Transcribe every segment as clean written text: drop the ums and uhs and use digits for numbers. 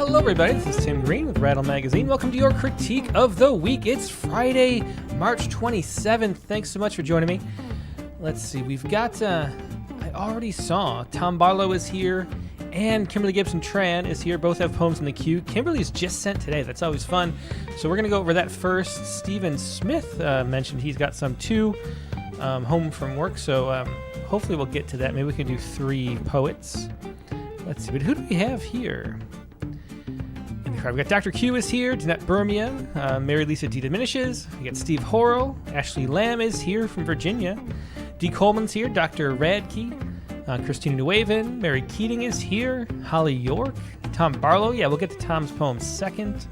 Hello everybody, this is Tim Green with Rattle Magazine. Welcome to your critique of the week. It's Friday, March 27th. Thanks so much for joining me. Let's see, we've got, I already saw Tom Barlow is here and Kimberly Gibson Tran is here. Both have poems in the queue. Kimberly's just sent today. That's always fun. So we're going to go over that first. Stephen Smith mentioned he's got some too, home from work. So hopefully we'll get to that. Maybe we can do 3 poets. Let's see, but who do we have here? In the crowd, we got Dr. Q is here, Danette Bermia, Mary Lisa D. Diminishes, we got Steve Horrell, Ashley Lamb is here from Virginia, Dee Coleman's here, Dr. Radke, Christina Nueven, Mary Keating is here, Holly York, Tom Barlow, yeah, we'll get to Tom's poem second.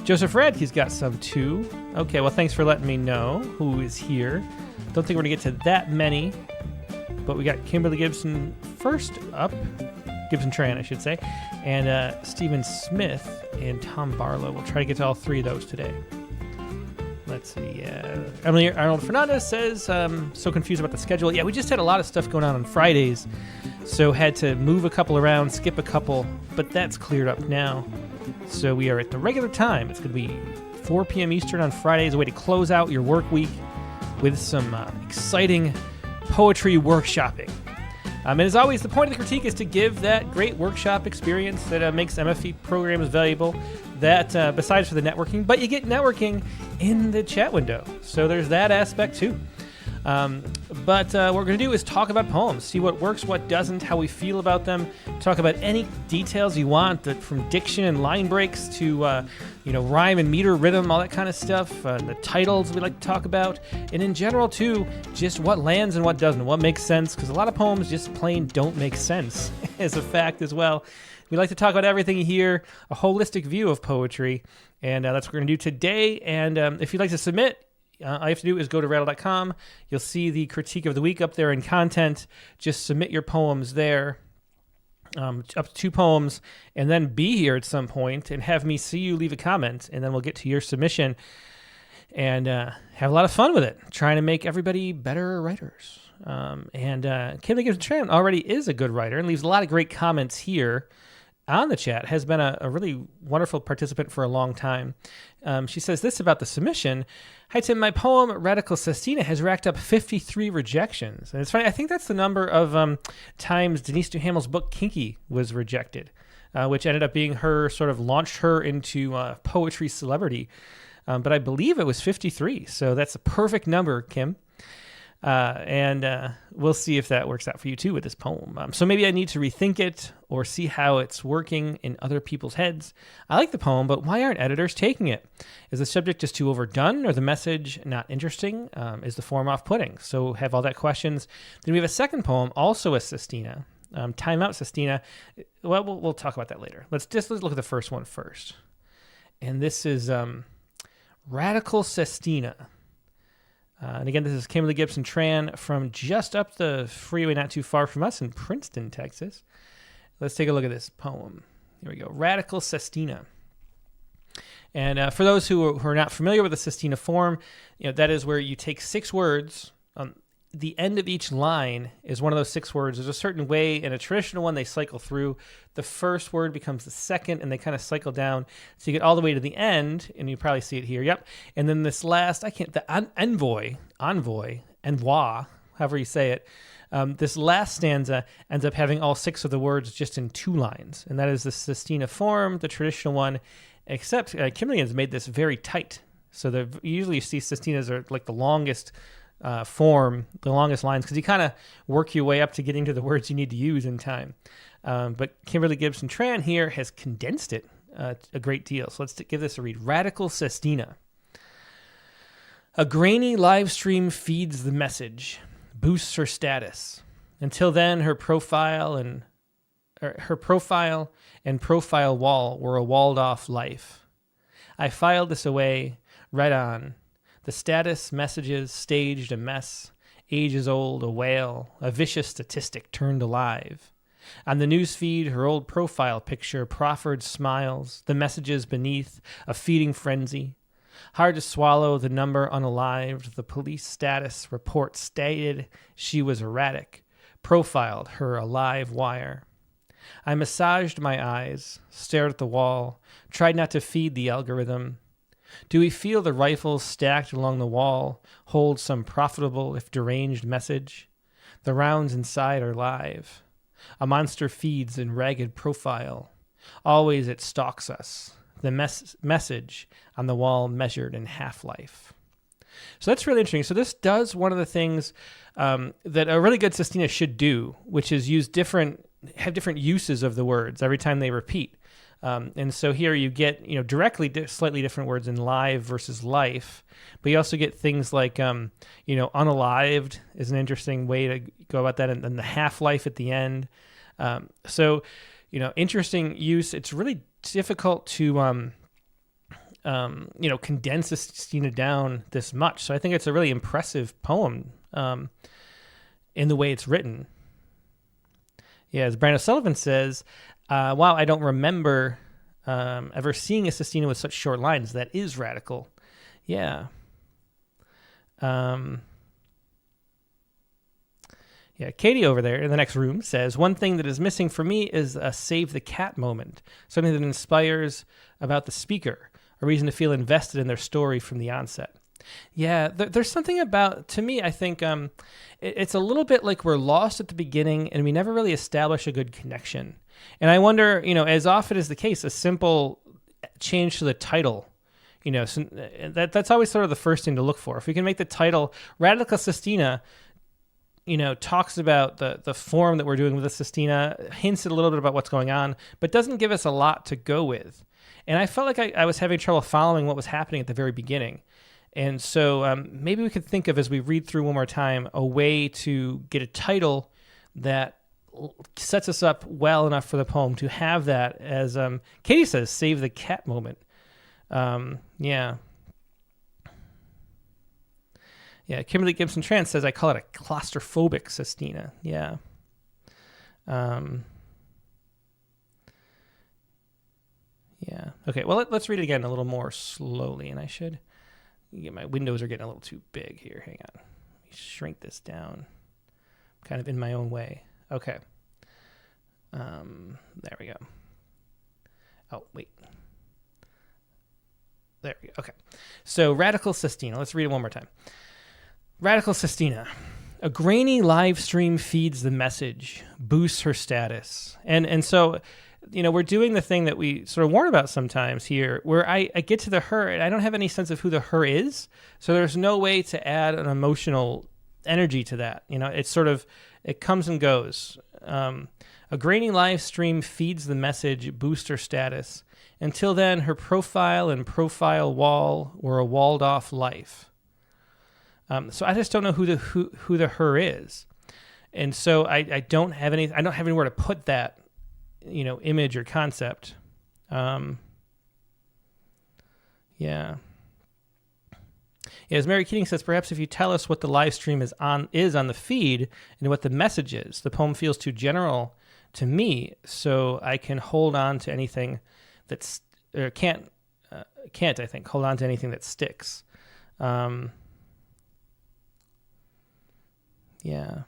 Joseph Radke's got some too. Okay, well, thanks for letting me know who is here. Don't think we're going to get to that many, but we got Kimberly Gibson first up, Gibson Tran, I should say, and Stephen Smith and Tom Barlow. We'll try to get to all 3 of those today. Let's see. Emily Arnold Fernandez says, so confused about the schedule. Yeah, we just had a lot of stuff going on Fridays, so had to move a couple around, skip a couple, but that's cleared up now. So we are at the regular time. It's going to be 4 p.m. Eastern on Fridays, a way to close out your work week with some exciting poetry workshopping. And as always, the point of the critique is to give that great workshop experience that makes MFE programs valuable, that besides for the networking, but you get networking in the chat window. So there's that aspect too. But what we're going to do is talk about poems, see what works, what doesn't, how we feel about them, talk about any details you want, from diction and line breaks to rhyme and meter, rhythm, all that kind of stuff, the titles we like to talk about, and in general too, just what lands and what doesn't, what makes sense, because a lot of poems just plain don't make sense as a fact as well. We like to talk about everything here, a holistic view of poetry, and that's what we're going to do today. And if you'd like to submit, all you have to do is go to rattle.com. You'll see the critique of the week up there in content. Just submit your poems there, up to 2 poems, and then be here at some point and have me see you leave a comment, and then we'll get to your submission and have a lot of fun with it, trying to make everybody better writers. Kimberly Gibson Tran already is a good writer and leaves a lot of great comments here on the chat, has been a really wonderful participant for a long time. She says this about the submission. Hi, Tim. My poem, Radical Sestina, has racked up 53 rejections. And it's funny, I think that's the number of times Denise Duhamel's book, Kinky, was rejected, which ended up being launched her into poetry celebrity. But I believe it was 53. So that's a perfect number, Kim. And we'll see if that works out for you too with this poem. So maybe I need to rethink it or see how it's working in other people's heads. I like the poem, but why aren't editors taking it? Is the subject just too overdone or the message not interesting? Is the form off-putting? So have all that questions. Then we have a second poem, also a Sestina. Time Out Sestina. Well, we'll talk about that later. Let's look at the first one first. And this is Radical Sestina. And again, this is Kimberly Gibson Tran from just up the freeway, not too far from us in Princeton, Texas. Let's take a look at this poem. Here we go. Radical Sestina. And for those who are not familiar with the Sestina form, that is where you take 6 words. The end of each line is one of those 6 words. There's a certain way in a traditional one they cycle through. The first word becomes the second, and they kind of cycle down. So you get all the way to the end, and you probably see it here. Yep. And then this last, envoy, however you say it, this last stanza ends up having all 6 of the words just in 2 lines. And that is the Sestina form, the traditional one, except Kimberly has made this very tight. So usually you see Sestinas are like the longest form, the longest lines, because you kind of work your way up to getting to the words you need to use in time. But Kimberly Gibson Tran here has condensed it a great deal. So let's give this a read. Radical Sestina. A grainy live stream feeds the message, boosts her status. Until then, her profile and profile wall were a walled-off life. I filed this away, read on. The status messages staged a mess, ages old, a wail, a vicious statistic turned alive. On the newsfeed, her old profile picture proffered smiles, the messages beneath, a feeding frenzy. Hard to swallow, the number unalived, the police status report stated she was erratic, profiled her a live wire. I massaged my eyes, stared at the wall, tried not to feed the algorithm. Do we feel the rifles stacked along the wall hold some profitable, if deranged, message? The rounds inside are live. A monster feeds in ragged profile. Always it stalks us. The message on the wall measured in half-life. So that's really interesting. So this does one of the things that a really good Sestina should do, which is have different uses of the words every time they repeat. And so here you get, directly slightly different words in live versus life, but you also get things like, unalived is an interesting way to go about that, and then the half-life at the end. So, interesting use. It's really difficult to, condense a Sestina down this much. So I think it's a really impressive poem in the way it's written. Yeah, as Brandon Sullivan says, wow, I don't remember ever seeing a Sestina with such short lines. That is radical. Yeah. Yeah, Katie over there in the next room says, one thing that is missing for me is a save the cat moment, something that inspires about the speaker, a reason to feel invested in their story from the onset. Yeah, there's something about, to me, I think it's a little bit like we're lost at the beginning and we never really establish a good connection. And I wonder, as often is the case, a simple change to the title, so that's always sort of the first thing to look for. If we can make the title Radical Sestina, talks about the form that we're doing with the Sestina, hints a little bit about what's going on, but doesn't give us a lot to go with. And I felt like I was having trouble following what was happening at the very beginning. And so maybe we could think of, as we read through one more time, a way to get a title that sets us up well enough for the poem to have that as, Katie says, save the cat moment. Yeah. Yeah, Kimberly Gibson Trance says, I call it a claustrophobic Sestina. Yeah. Yeah. Okay, well, let's read it again a little more slowly, and I should... my windows are getting a little too big here. Hang on. Let me shrink this down. Kind of in my own way. Okay. There we go. Oh, wait. There we go. Okay. So, Radical Sestina. Let's read it one more time. Radical Sestina. A grainy live stream feeds the message, boosts her status. And so... we're doing the thing that we sort of warn about sometimes here, where I get to the her, and I don't have any sense of who the her is. So there's no way to add an emotional energy to that. It's sort of, it comes and goes. A grainy live stream feeds the message, boosts her status. Until then, her profile and profile wall were a walled off life. So I just don't know who the her is. And so I don't have anywhere to put that, image or concept. Yeah. As Mary Keating says, perhaps if you tell us what the live stream is on the feed and what the message is, the poem feels too general to me, so I can hold on to anything that's, or can't I think, hold on to anything that sticks. Yeah.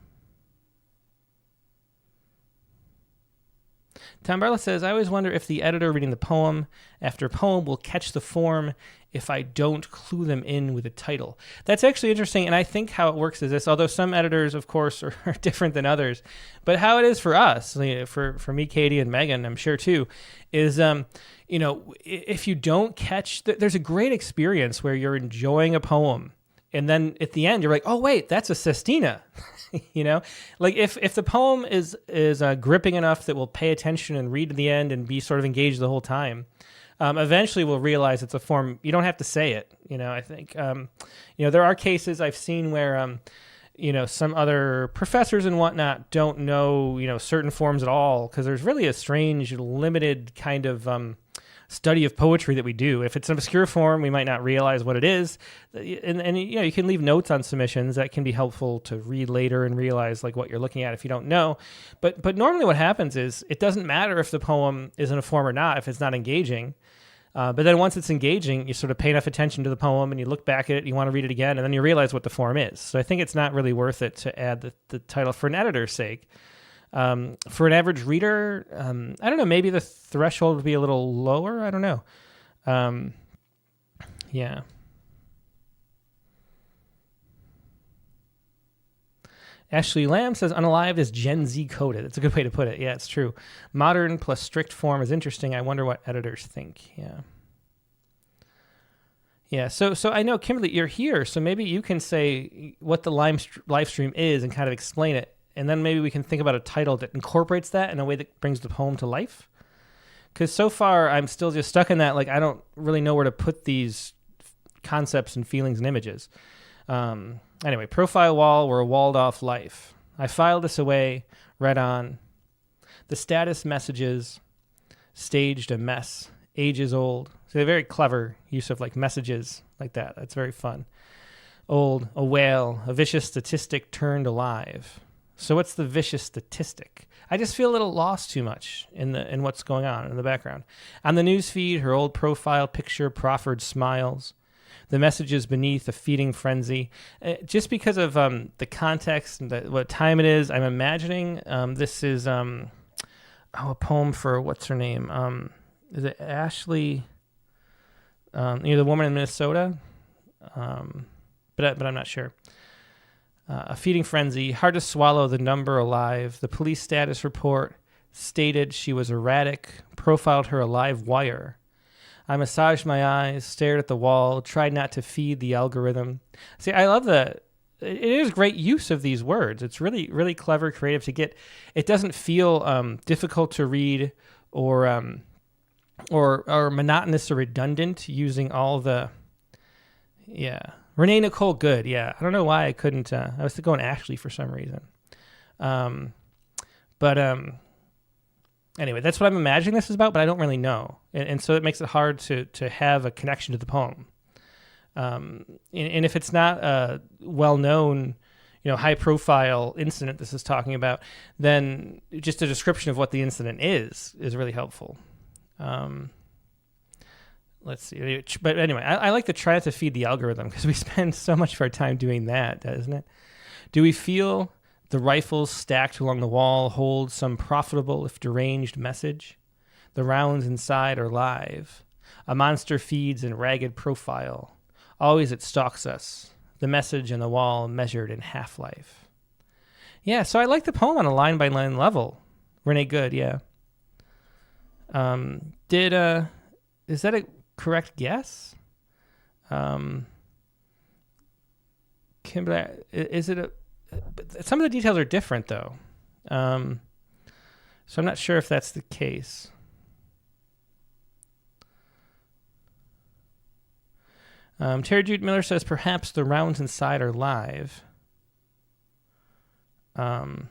Tom Barla says, I always wonder if the editor reading the poem after poem will catch the form if I don't clue them in with a title. That's actually interesting, and I think how it works is this, although some editors, of course, are different than others, but how it is for us, for me, Katie, and Megan, I'm sure too, is, if you don't catch, there's a great experience where you're enjoying a poem, and then at the end, you're like, oh, wait, that's a Sestina. Like if the poem is gripping enough that we'll pay attention and read to the end and be sort of engaged the whole time, eventually we'll realize it's a form. You don't have to say it. I think, there are cases I've seen where, some other professors and whatnot don't know, certain forms at all, because there's really a strange, limited kind of, study of poetry that we do. If it's an obscure form, we might not realize what it is. And you can leave notes on submissions that can be helpful to read later and realize like what you're looking at if you don't know. But normally what happens is it doesn't matter if the poem is in a form or not, if it's not engaging. But then once it's engaging, you sort of pay enough attention to the poem and you look back at it, you want to read it again, and then you realize what the form is. So I think it's not really worth it to add the title for an editor's sake. For an average reader, I don't know, maybe the threshold would be a little lower. I don't know. Yeah. Ashley Lamb says Unalived is Gen Z coded. That's a good way to put it. Yeah, it's true. Modern plus strict form is interesting. I wonder what editors think. Yeah. Yeah, so I know, Kimberly, you're here, so maybe you can say what the live stream is and kind of explain it, and then maybe we can think about a title that incorporates that in a way that brings the poem to life. Because so far, I'm still just stuck in that, like, I don't really know where to put these concepts and feelings and images. Anyway, profile wall, we're a walled-off life. I filed this away, read on. The status messages, staged a mess, ages old. So a very clever use of, like, messages like that. That's very fun. Old, a whale, a vicious statistic turned alive. So what's the vicious statistic? I just feel a little lost too much in what's going on in the background. On the news feed, her old profile picture proffered smiles. The messages beneath a feeding frenzy. Just because of the context and what time it is, I'm imagining this is a poem for, what's her name? Is it Ashley? The woman in Minnesota? But I'm not sure. A feeding frenzy, hard to swallow the number alive. The police status report stated she was erratic, profiled her a live wire. I massaged my eyes, stared at the wall, tried not to feed the algorithm. See, I love it is great use of these words. It's really, really clever, creative to get. It doesn't feel difficult to read or monotonous or redundant using all the, yeah. Renee Nicole Good, yeah. I don't know why I couldn't. I was going Ashley for some reason. Anyway, that's what I'm imagining this is about, but I don't really know. And so it makes it hard to have a connection to the poem. And if it's not a well-known, high-profile incident this is talking about, then just a description of what the incident is really helpful. Let's see. But anyway, I like to try not to feed the algorithm because we spend so much of our time doing that, doesn't it? Do we feel the rifles stacked along the wall hold some profitable, if deranged, message? The rounds inside are live. A monster feeds in ragged profile. Always it stalks us. The message in the wall measured in half-life. Yeah, so I like the poem on a line-by-line level. Renee Good, yeah. Is that a correct guess? Kimberly, is it some of the details are different though. So I'm not sure if that's the case. Terry Jude Miller says perhaps the rounds inside are live. Let's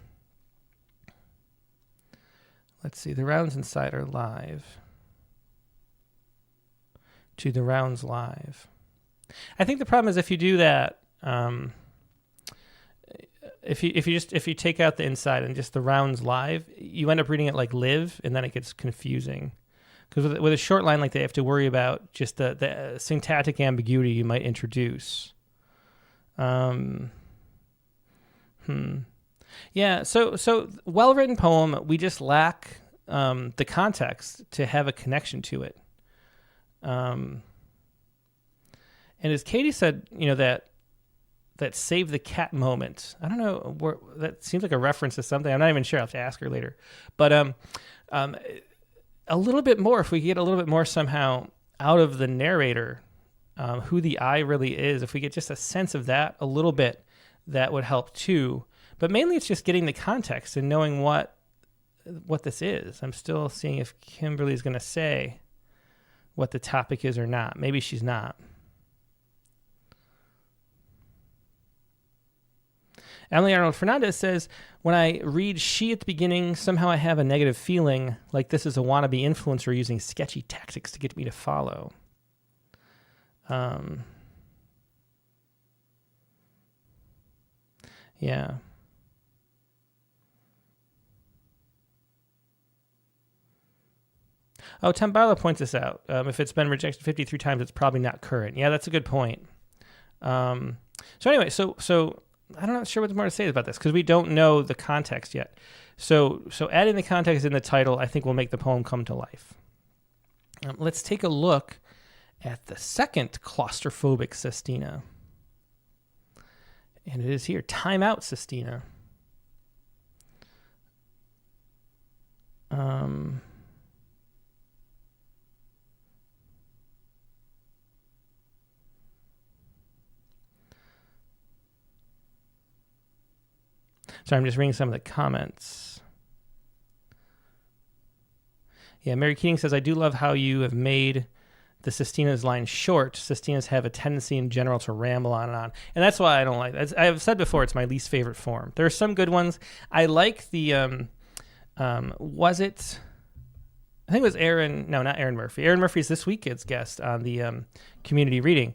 see, the rounds inside are live. To the rounds live. I think the problem is if you do that, if you take out the inside and just the rounds live, you end up reading it like live, and then it gets confusing. Because with a short line like that, you have to worry about just the syntactic ambiguity you might introduce. Yeah, so well-written poem, we just lack the context to have a connection to it. And as Katie said, that save the cat moment. I don't know, that seems like a reference to something. I'm not even sure. I'll have to ask her later. But a little bit more, if we get a little bit more somehow out of the narrator, who the I really is, if we get just a sense of that a little bit, that would help too. But mainly it's just getting the context and knowing what this is. I'm still seeing if Kimberly's going to say what the topic is or not. Maybe she's not. Emily Arnold Fernandez says, when I read she at the beginning, somehow I have a negative feeling like this is a wannabe influencer using sketchy tactics to get me to follow. Yeah. Oh, Tom Barlow points this out. If it's been rejected 53 times, it's probably not current. Yeah, that's a good point. So anyway, so I'm not sure what's more to say about this because we don't know the context yet. So adding the context in the title, I think, will make the poem come to life. Let's take a look at the second claustrophobic Sestina. And it is here. Time out, Sestina. So I'm just reading some of the comments. Yeah, Mary Keating says, I do love how you have made the Sestina's line short. Sestinas have a tendency in general to ramble on and on. And that's why I don't like it. I've said before, it's my least favorite form. There are some good ones. I like the, was it, I think it was Aaron, no, not Aaron Murphy. Aaron Murphy is this weekend's guest on the community reading.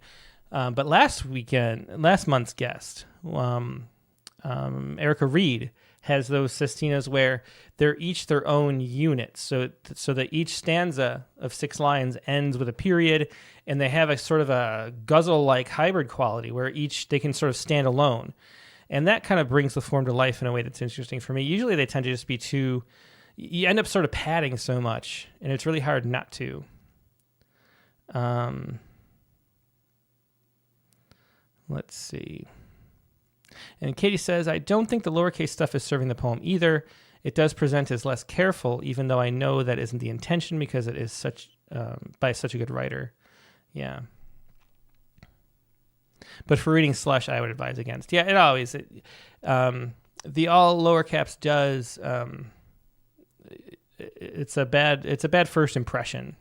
But last month's guest, Erica Reed, has those Sestinas where they're each their own unit. So that each stanza of 6 lines ends with a period, and they have a sort of a guzzle-like hybrid quality where they can sort of stand alone. And that kind of brings the form to life in a way that's interesting for me. Usually they tend to just be you end up sort of padding so much, and it's really hard not to. Let's see. And Katie says, I don't think the lowercase stuff is serving the poem either. It does present as less careful, even though I know that isn't the intention because it is by such a good writer. Yeah. But for reading slush, I would advise against. Yeah, the all lower caps does. It's a bad first impression.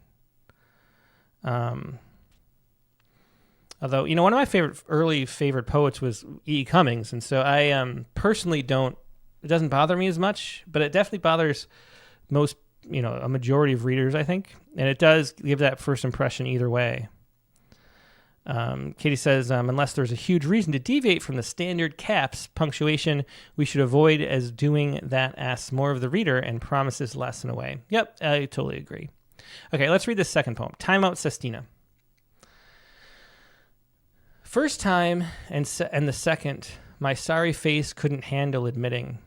Although, one of my early favorite poets was E. Cummings, and so I personally it doesn't bother me as much, but it definitely bothers most, a majority of readers, I think, and it does give that first impression either way. Katie says, unless there's a huge reason to deviate from the standard caps punctuation, we should avoid, as doing that asks more of the reader and promises less in a way. Yep, I totally agree. Okay, let's read this second poem, Time Out, Sestina. First time and the second, my sorry face couldn't handle admitting.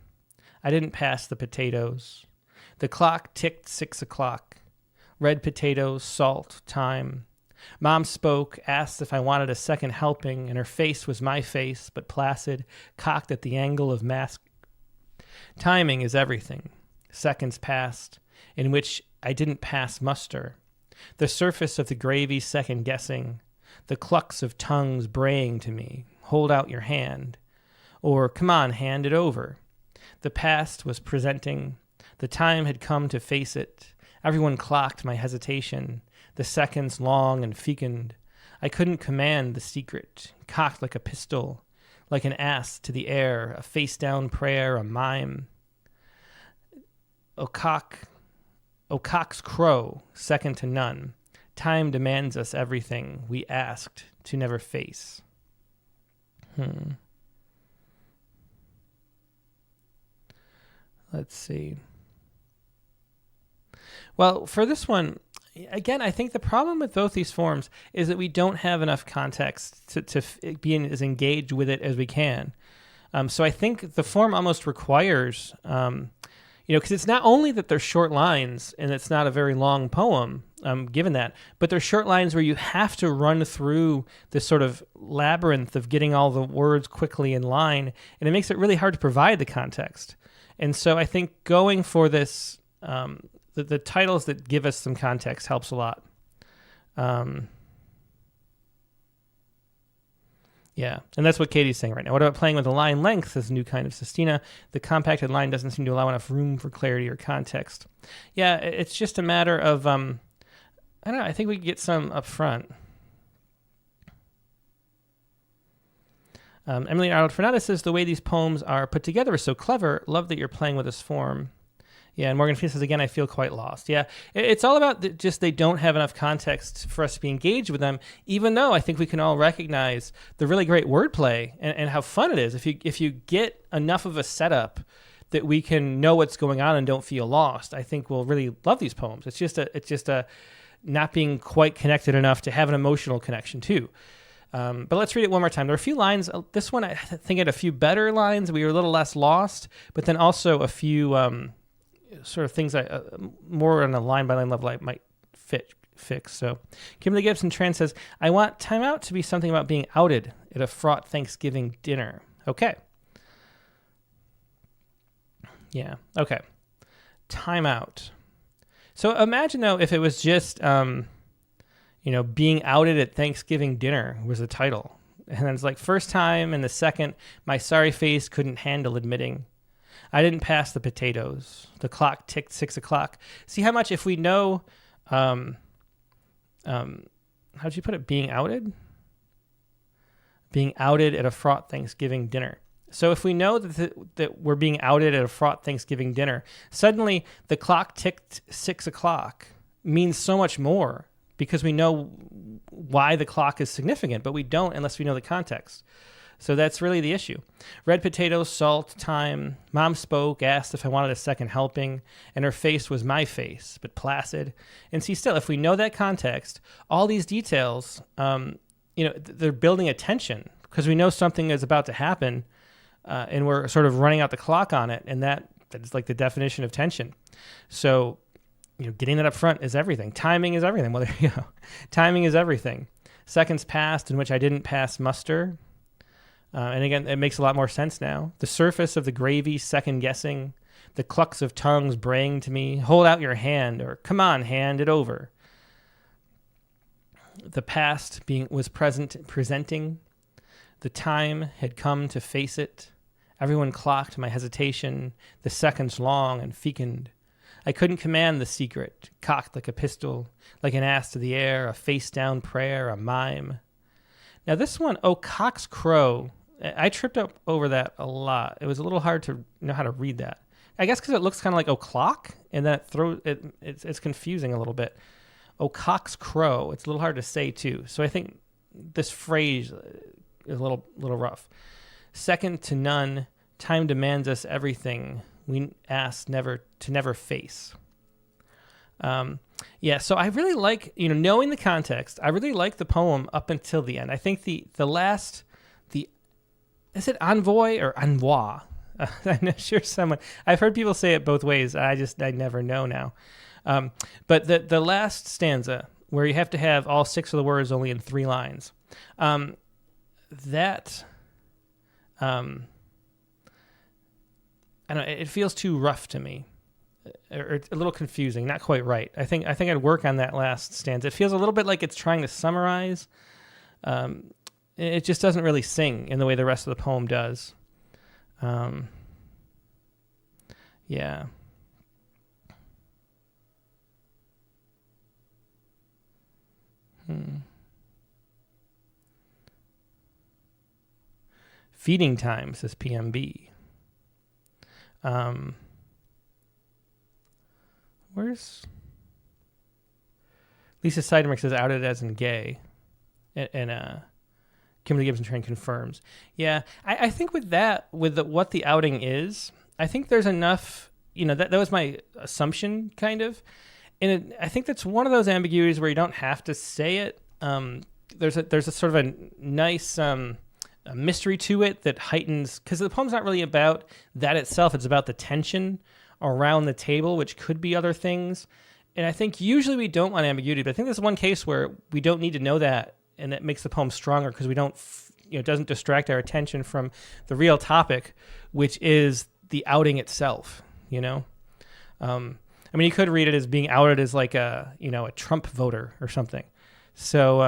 I didn't pass the potatoes. The clock ticked 6 o'clock. Red potatoes, salt, time. Mom spoke, asked if I wanted a second helping, and her face was my face, but placid, cocked at the angle of mask. Timing is everything. Seconds passed, in which I didn't pass muster. The surface of the gravy second-guessing. The clucks of tongues braying to me, hold out your hand. Or, come on, hand it over. The past was presenting. The time had come to face it. Everyone clocked my hesitation. The seconds long and fecund. I couldn't command the secret, cocked like a pistol, like an ass to the air, a face-down prayer, a mime. O cock's crow, second to none. Time demands us everything we asked to never face. Let's see. Well, for this one, again, I think the problem with both these forms is that we don't have enough context to be as engaged with it as we can. So I think the form almost requires, because it's not only that they're short lines and it's not a very long poem, given that, but they're short lines where you have to run through this sort of labyrinth of getting all the words quickly in line, and it makes it really hard to provide the context. And so I think going for this, the titles that give us some context helps a lot. Yeah, and that's what Katie's saying right now. What about playing with the line length as a new kind of Sestina? The compacted line doesn't seem to allow enough room for clarity or context. Yeah, it's just a matter of, I don't know, I think we could get some up front. Emily Arnold Fernandez says, the way these poems are put together is so clever. Love that you're playing with this form. Yeah, and Morgan Field says, again, I feel quite lost. Yeah, it's all about just they don't have enough context for us to be engaged with them, even though I think we can all recognize the really great wordplay and how fun it is. If you get enough of a setup that we can know what's going on and don't feel lost, I think we'll really love these poems. It's just a not being quite connected enough to have an emotional connection too. But let's read it one more time. There are a few lines. This one, I think, had a few better lines. We were a little less lost, but then also a few sort of things more on a line-by-line level I might fix. So Kimberly Gibson Tran says, I want timeout to be something about being outed at a fraught Thanksgiving dinner. Okay. Yeah. Okay. Timeout. So imagine, though, if it was just... being outed at Thanksgiving dinner was the title. And then it's like, first time and the second, my sorry face couldn't handle admitting. I didn't pass the potatoes. The clock ticked 6 o'clock. See how much, if we know, how'd you put it? Being outed? Being outed at a fraught Thanksgiving dinner. So if we know that we're being outed at a fraught Thanksgiving dinner, suddenly the clock ticked 6 o'clock means so much more, because we know why the clock is significant, but we don't unless we know the context. So that's really the issue. Red potatoes, salt, thyme. Mom spoke, asked if I wanted a second helping, and her face was my face, but placid. And see, still, if we know that context, all these details, they're building a tension, because we know something is about to happen, and we're sort of running out the clock on it, and that is like the definition of tension. So... getting that up front is everything. Timing is everything. Well, there you go. Timing is everything. Seconds passed in which I didn't pass muster. And again, it makes a lot more sense now. The surface of the gravy, second guessing. The clucks of tongues braying to me, hold out your hand, or come on, hand it over. The past was presenting. The time had come to face it. Everyone clocked my hesitation, the seconds long and fecund. I couldn't command the secret, cocked like a pistol, like an ass to the air, a face-down prayer, a mime. Now this one, oh, cock's crow, I tripped up over that a lot. It was a little hard to know how to read that. I guess because it looks kind of like o'clock, and then it's confusing a little bit. Oh, cock's crow, it's a little hard to say too. So I think this phrase is a little rough. Second to none, time demands us everything. We ask never face. So I really like, knowing the context, I really like the poem up until the end. I think the last, is it envoy or envoi? I'm not sure I've heard people say it both ways. I never know now. But the last stanza, where you have to have all 6 of the words only in 3 lines, I don't know, it feels too rough to me, or a little confusing, not quite right. I think I'd work on that last stanza. It feels a little bit like it's trying to summarize. It just doesn't really sing in the way the rest of the poem does. Yeah. Feeding time, says PMB. Where's Lisa Seidenberg says outed as in gay, and Kimberly Gibson Tran confirms. Yeah, I think with what the outing is, I think there's enough. That was my assumption, kind of, and I think that's one of those ambiguities where you don't have to say it. There's a sort of a nice a mystery to it that heightens, because the poem's not really about that itself. It's about the tension around the table, which could be other things. And I think usually we don't want ambiguity, but I think there's one case where we don't need to know that, and that makes the poem stronger, because we don't, it doesn't distract our attention from the real topic, which is the outing itself. You could read it as being outed as like a Trump voter or something. So,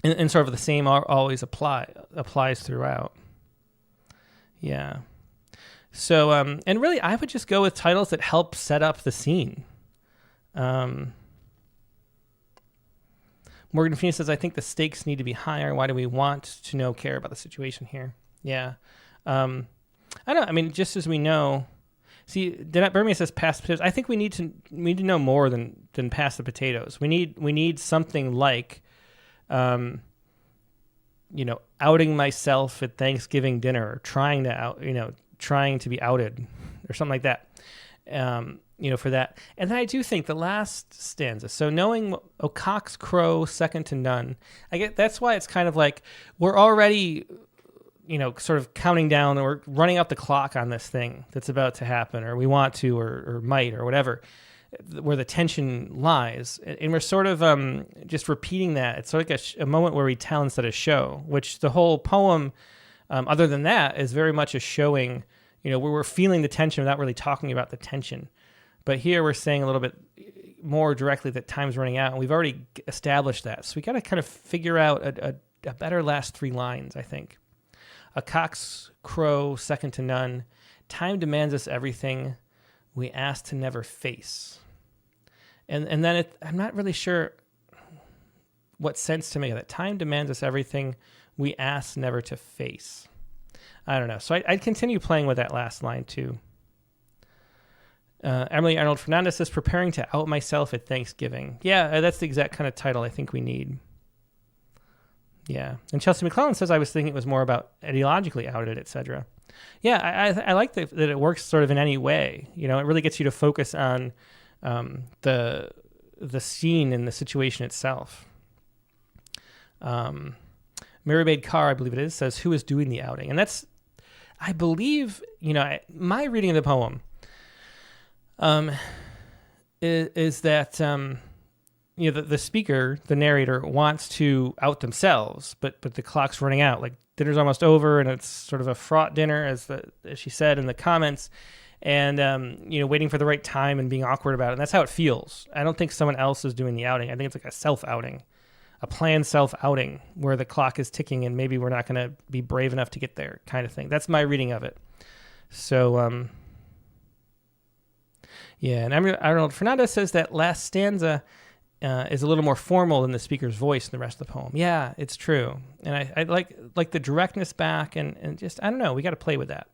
and sort of the same always applies throughout. Yeah. So, and really, I would just go with titles that help set up the scene. Morgan Phoenix says, I think the stakes need to be higher. Why do we want to care about the situation here? Yeah. I don't know. Just as we know, see, Birmingham says pass the potatoes. I think we need to know more than pass the potatoes. We need something like, outing myself at Thanksgiving dinner, or trying to be outed, or something like that. For that. And then I do think the last stanza, so knowing a cock's crow second to none, I get that's why it's kind of like we're already, sort of counting down or running out the clock on this thing that's about to happen, or we want to, or might, or whatever, where the tension lies. And we're sort of just repeating that. It's sort of like a moment where we tell instead of show, which the whole poem, other than that, is very much a showing, where we're feeling the tension without really talking about the tension. But here we're saying a little bit more directly that time's running out, and we've already established that. So we got to kind of figure out a better last three lines, I think. A cock's crow second to none. Time demands us everything we ask to never face. And then I'm not really sure what sense to make of that. Time demands us everything we ask never to face. I don't know. So I'd continue playing with that last line too. Emily Arnold Fernandez says, preparing to out myself at Thanksgiving. Yeah, that's the exact kind of title I think we need. Yeah. And Chelsea McClellan says, I was thinking it was more about ideologically outed, etc. Yeah, I like that it works sort of in any way. It really gets you to focus on the scene and the situation itself. Marymaid Carr, I believe it is, says, who is doing the outing? And that's, I believe, my reading of the poem is that the speaker, the narrator, wants to out themselves, but the clock's running out. Like dinner's almost over, and it's sort of a fraught dinner, as she said in the comments, and waiting for the right time and being awkward about it. And that's how it feels. I don't think someone else is doing the outing. I think it's like a self-outing, a planned self-outing where the clock is ticking, and maybe we're not going to be brave enough to get there, kind of thing. That's my reading of it. So. Yeah, and Arnold Fernandez says that last stanza is a little more formal than the speaker's voice in the rest of the poem. Yeah, it's true. And I like the directness back, and just, I don't know, we got to play with that.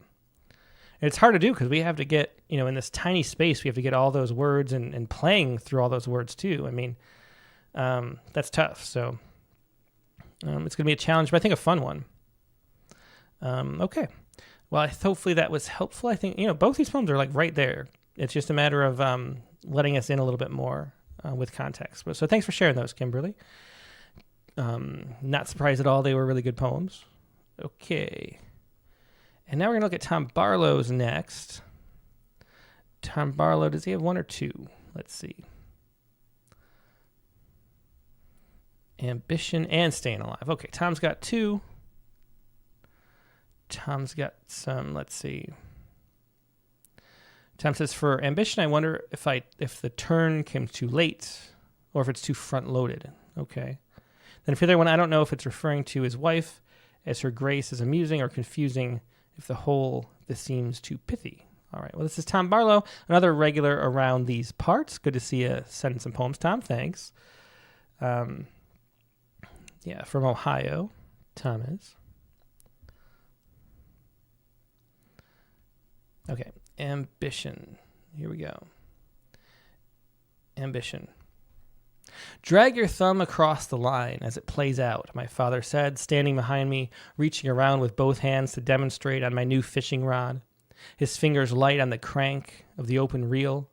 And it's hard to do because we have to get, in this tiny space, we have to get all those words and playing through all those words too. I mean, that's tough. So it's going to be a challenge, but I think a fun one. Okay. Well, hopefully that was helpful. I think, both these poems are like right there. It's just a matter of letting us in a little bit more with context. So thanks for sharing those, Kimberly. Not surprised at all. They were really good poems. Okay. And now we're going to look at Tom Barlow's next. Tom Barlow, does he have one or two? Let's see. Ambition and Staying Alive. Okay, Tom's got two. Tom's got some, let's see. Tom says, for Ambition, I wonder if the turn came too late or if it's too front-loaded. Okay. Then for the other one, I don't know if it's referring to his wife as her grace is amusing or confusing, if the whole, this seems too pithy. All right. Well, this is Tom Barlow, another regular around these parts. Good to see you sending some poems, Tom. Thanks. From Ohio, Tom is. Okay. Ambition. Here we go. Ambition. Drag your thumb across the line as it plays out, my father said, standing behind me, reaching around with both hands to demonstrate on my new fishing rod, his fingers light on the crank of the open reel.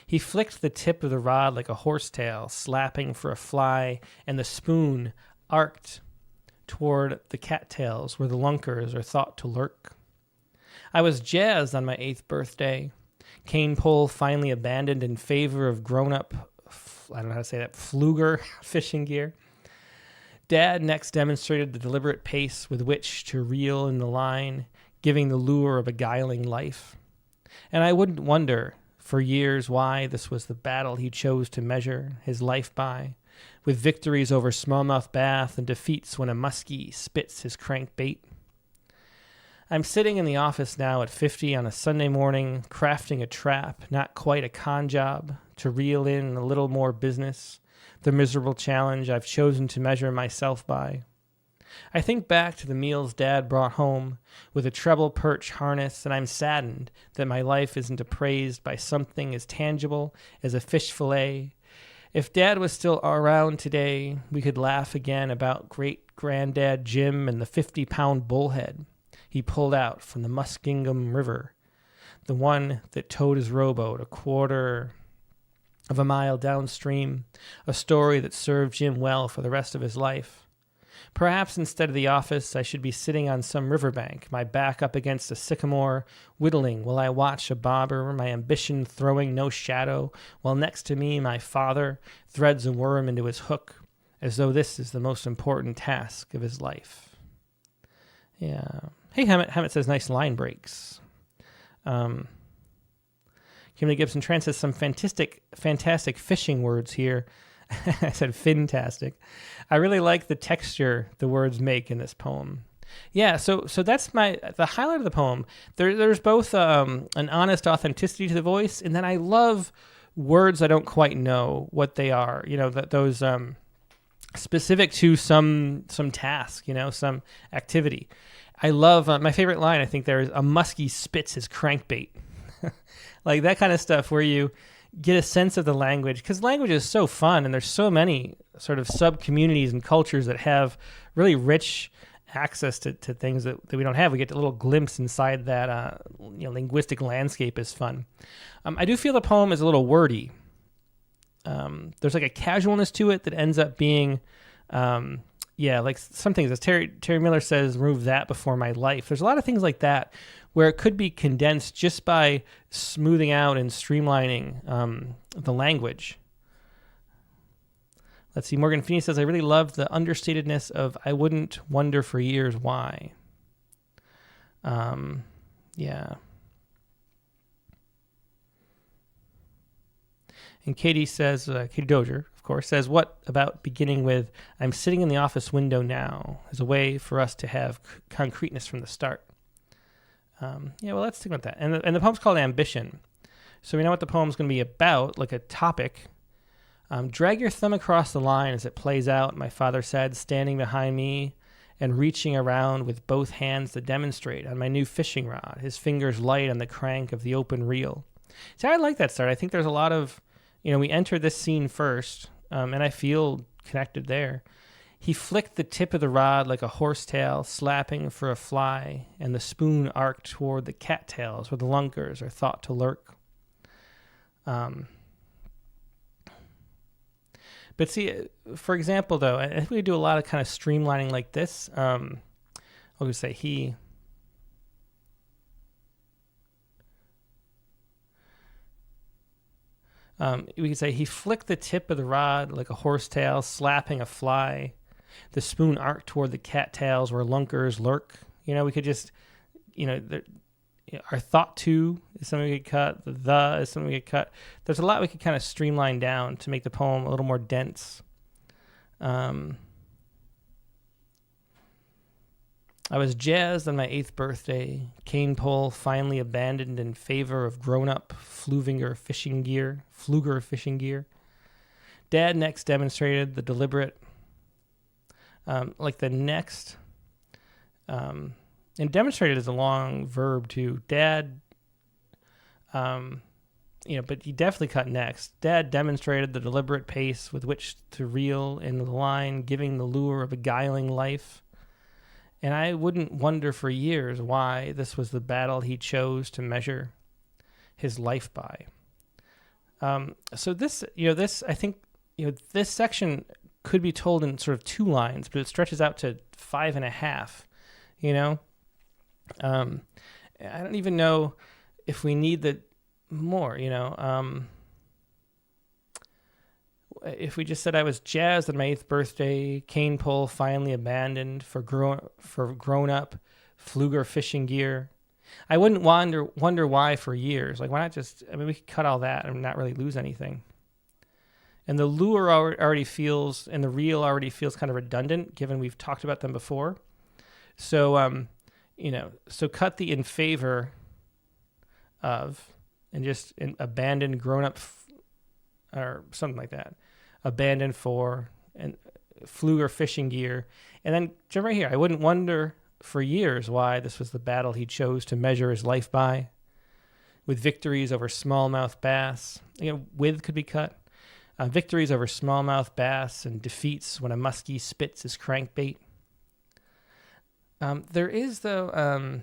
He flicked the tip of the rod like a horsetail, slapping for a fly, and the spoon arced toward the cattails where the lunkers are thought to lurk. I was jazzed on my 8th birthday, cane pole finally abandoned in favor of grown-up, I don't know how to say that, Fluger fishing gear. Dad next demonstrated the deliberate pace with which to reel in the line, giving the lure of beguiling life. And I wouldn't wonder for years why this was the battle he chose to measure his life by, with victories over smallmouth bass and defeats when a muskie spits his crankbait. I'm sitting in the office now at 50 on a Sunday morning, crafting a trap, not quite a con job, to reel in a little more business, the miserable challenge I've chosen to measure myself by. I think back to the meals Dad brought home with a treble perch harness, and I'm saddened that my life isn't appraised by something as tangible as a fish fillet. If Dad was still around today, we could laugh again about great-granddad Jim and the 50-pound bullhead he pulled out from the Muskingum River. the one that towed his rowboat a quarter of a mile downstream, a story that served Jim well for the rest of his life. Perhaps instead of the office, I should be sitting on some riverbank, my back up against a sycamore, whittling while I watch a bobber, my ambition throwing no shadow, while next to me my father threads a worm into his hook, as though this is the most important task of his life. Yeah. Hey, Hammett. Hammett says, nice line breaks. Kimberly Gibson Trans says some fantastic fishing words here. I said fantastic. I really like the texture the words make in this poem. Yeah, so that's the highlight of the poem. There's both an honest authenticity to the voice, and then I love words I don't quite know what they are. You know, those specific to some task, you know, some activity. I love my favorite line. I think there is a muskie spits his crankbait. Like that kind of stuff where you get a sense of the language, because language is so fun, and there's so many sort of sub-communities and cultures that have really rich access to things that we don't have. We get a little glimpse inside that linguistic landscape is fun. I do feel the poem is a little wordy. There's like a casualness to it that ends up being, like some things, as Terry Miller says, remove that before my life. There's a lot of things like that where it could be condensed just by smoothing out and streamlining the language. Let's see. Morgan Feeney says, I really love the understatedness of I wouldn't wonder for years why. Yeah. And Katie says, Katie Dozier, of course, says, what about beginning with, I'm sitting in the office window now, as a way for us to have concreteness from the start. Let's think about that. And the poem's called Ambition. So we know what the poem's going to be about, like a topic. Drag your thumb across the line as it plays out, my father said, standing behind me and reaching around with both hands to demonstrate on my new fishing rod, his fingers light on the crank of the open reel. See, I like that start. I think there's a lot of, we enter this scene first, and I feel connected there. He flicked the tip of the rod like a horsetail, slapping for a fly, and the spoon arced toward the cattails where the lunkers are thought to lurk. But see, for example, though, I think we do a lot of kind of streamlining like this. I'll just say he. We could say he flicked the tip of the rod like a horsetail, slapping a fly. The spoon arced toward the cattails where lunkers lurk. We could just, our thought to is something we could cut. The is something we could cut. There's a lot we could kind of streamline down to make the poem a little more dense. I was jazzed on my 8th birthday, cane pole finally abandoned in favor of grown-up Fluger fishing gear. Dad next demonstrated the deliberate, and demonstrated is a long verb too. Dad, but he definitely cut next. Dad demonstrated the deliberate pace with which to reel in the line, giving the lure of beguiling life. And I wouldn't wonder for years why this was the battle he chose to measure his life by. So this, I think, this section could be told in sort of 2 lines, but it stretches out to 5.5, I don't even know if we need the more, if we just said I was jazzed on my 8th birthday, cane pole finally abandoned for grown-up Fluger fishing gear. I wouldn't wonder why for years. Like, why not just, we could cut all that and not really lose anything. And the lure already feels, and the reel already feels kind of redundant, given we've talked about them before. So, so cut the in favor of, and just abandoned grown-up, or something like that. Abandoned for, and Fluger fishing gear. And then jump right here. I wouldn't wonder for years why this was the battle he chose to measure his life by. With victories over smallmouth bass. With could be cut. Victories over smallmouth bass and defeats when a muskie spits his crankbait. There is, though,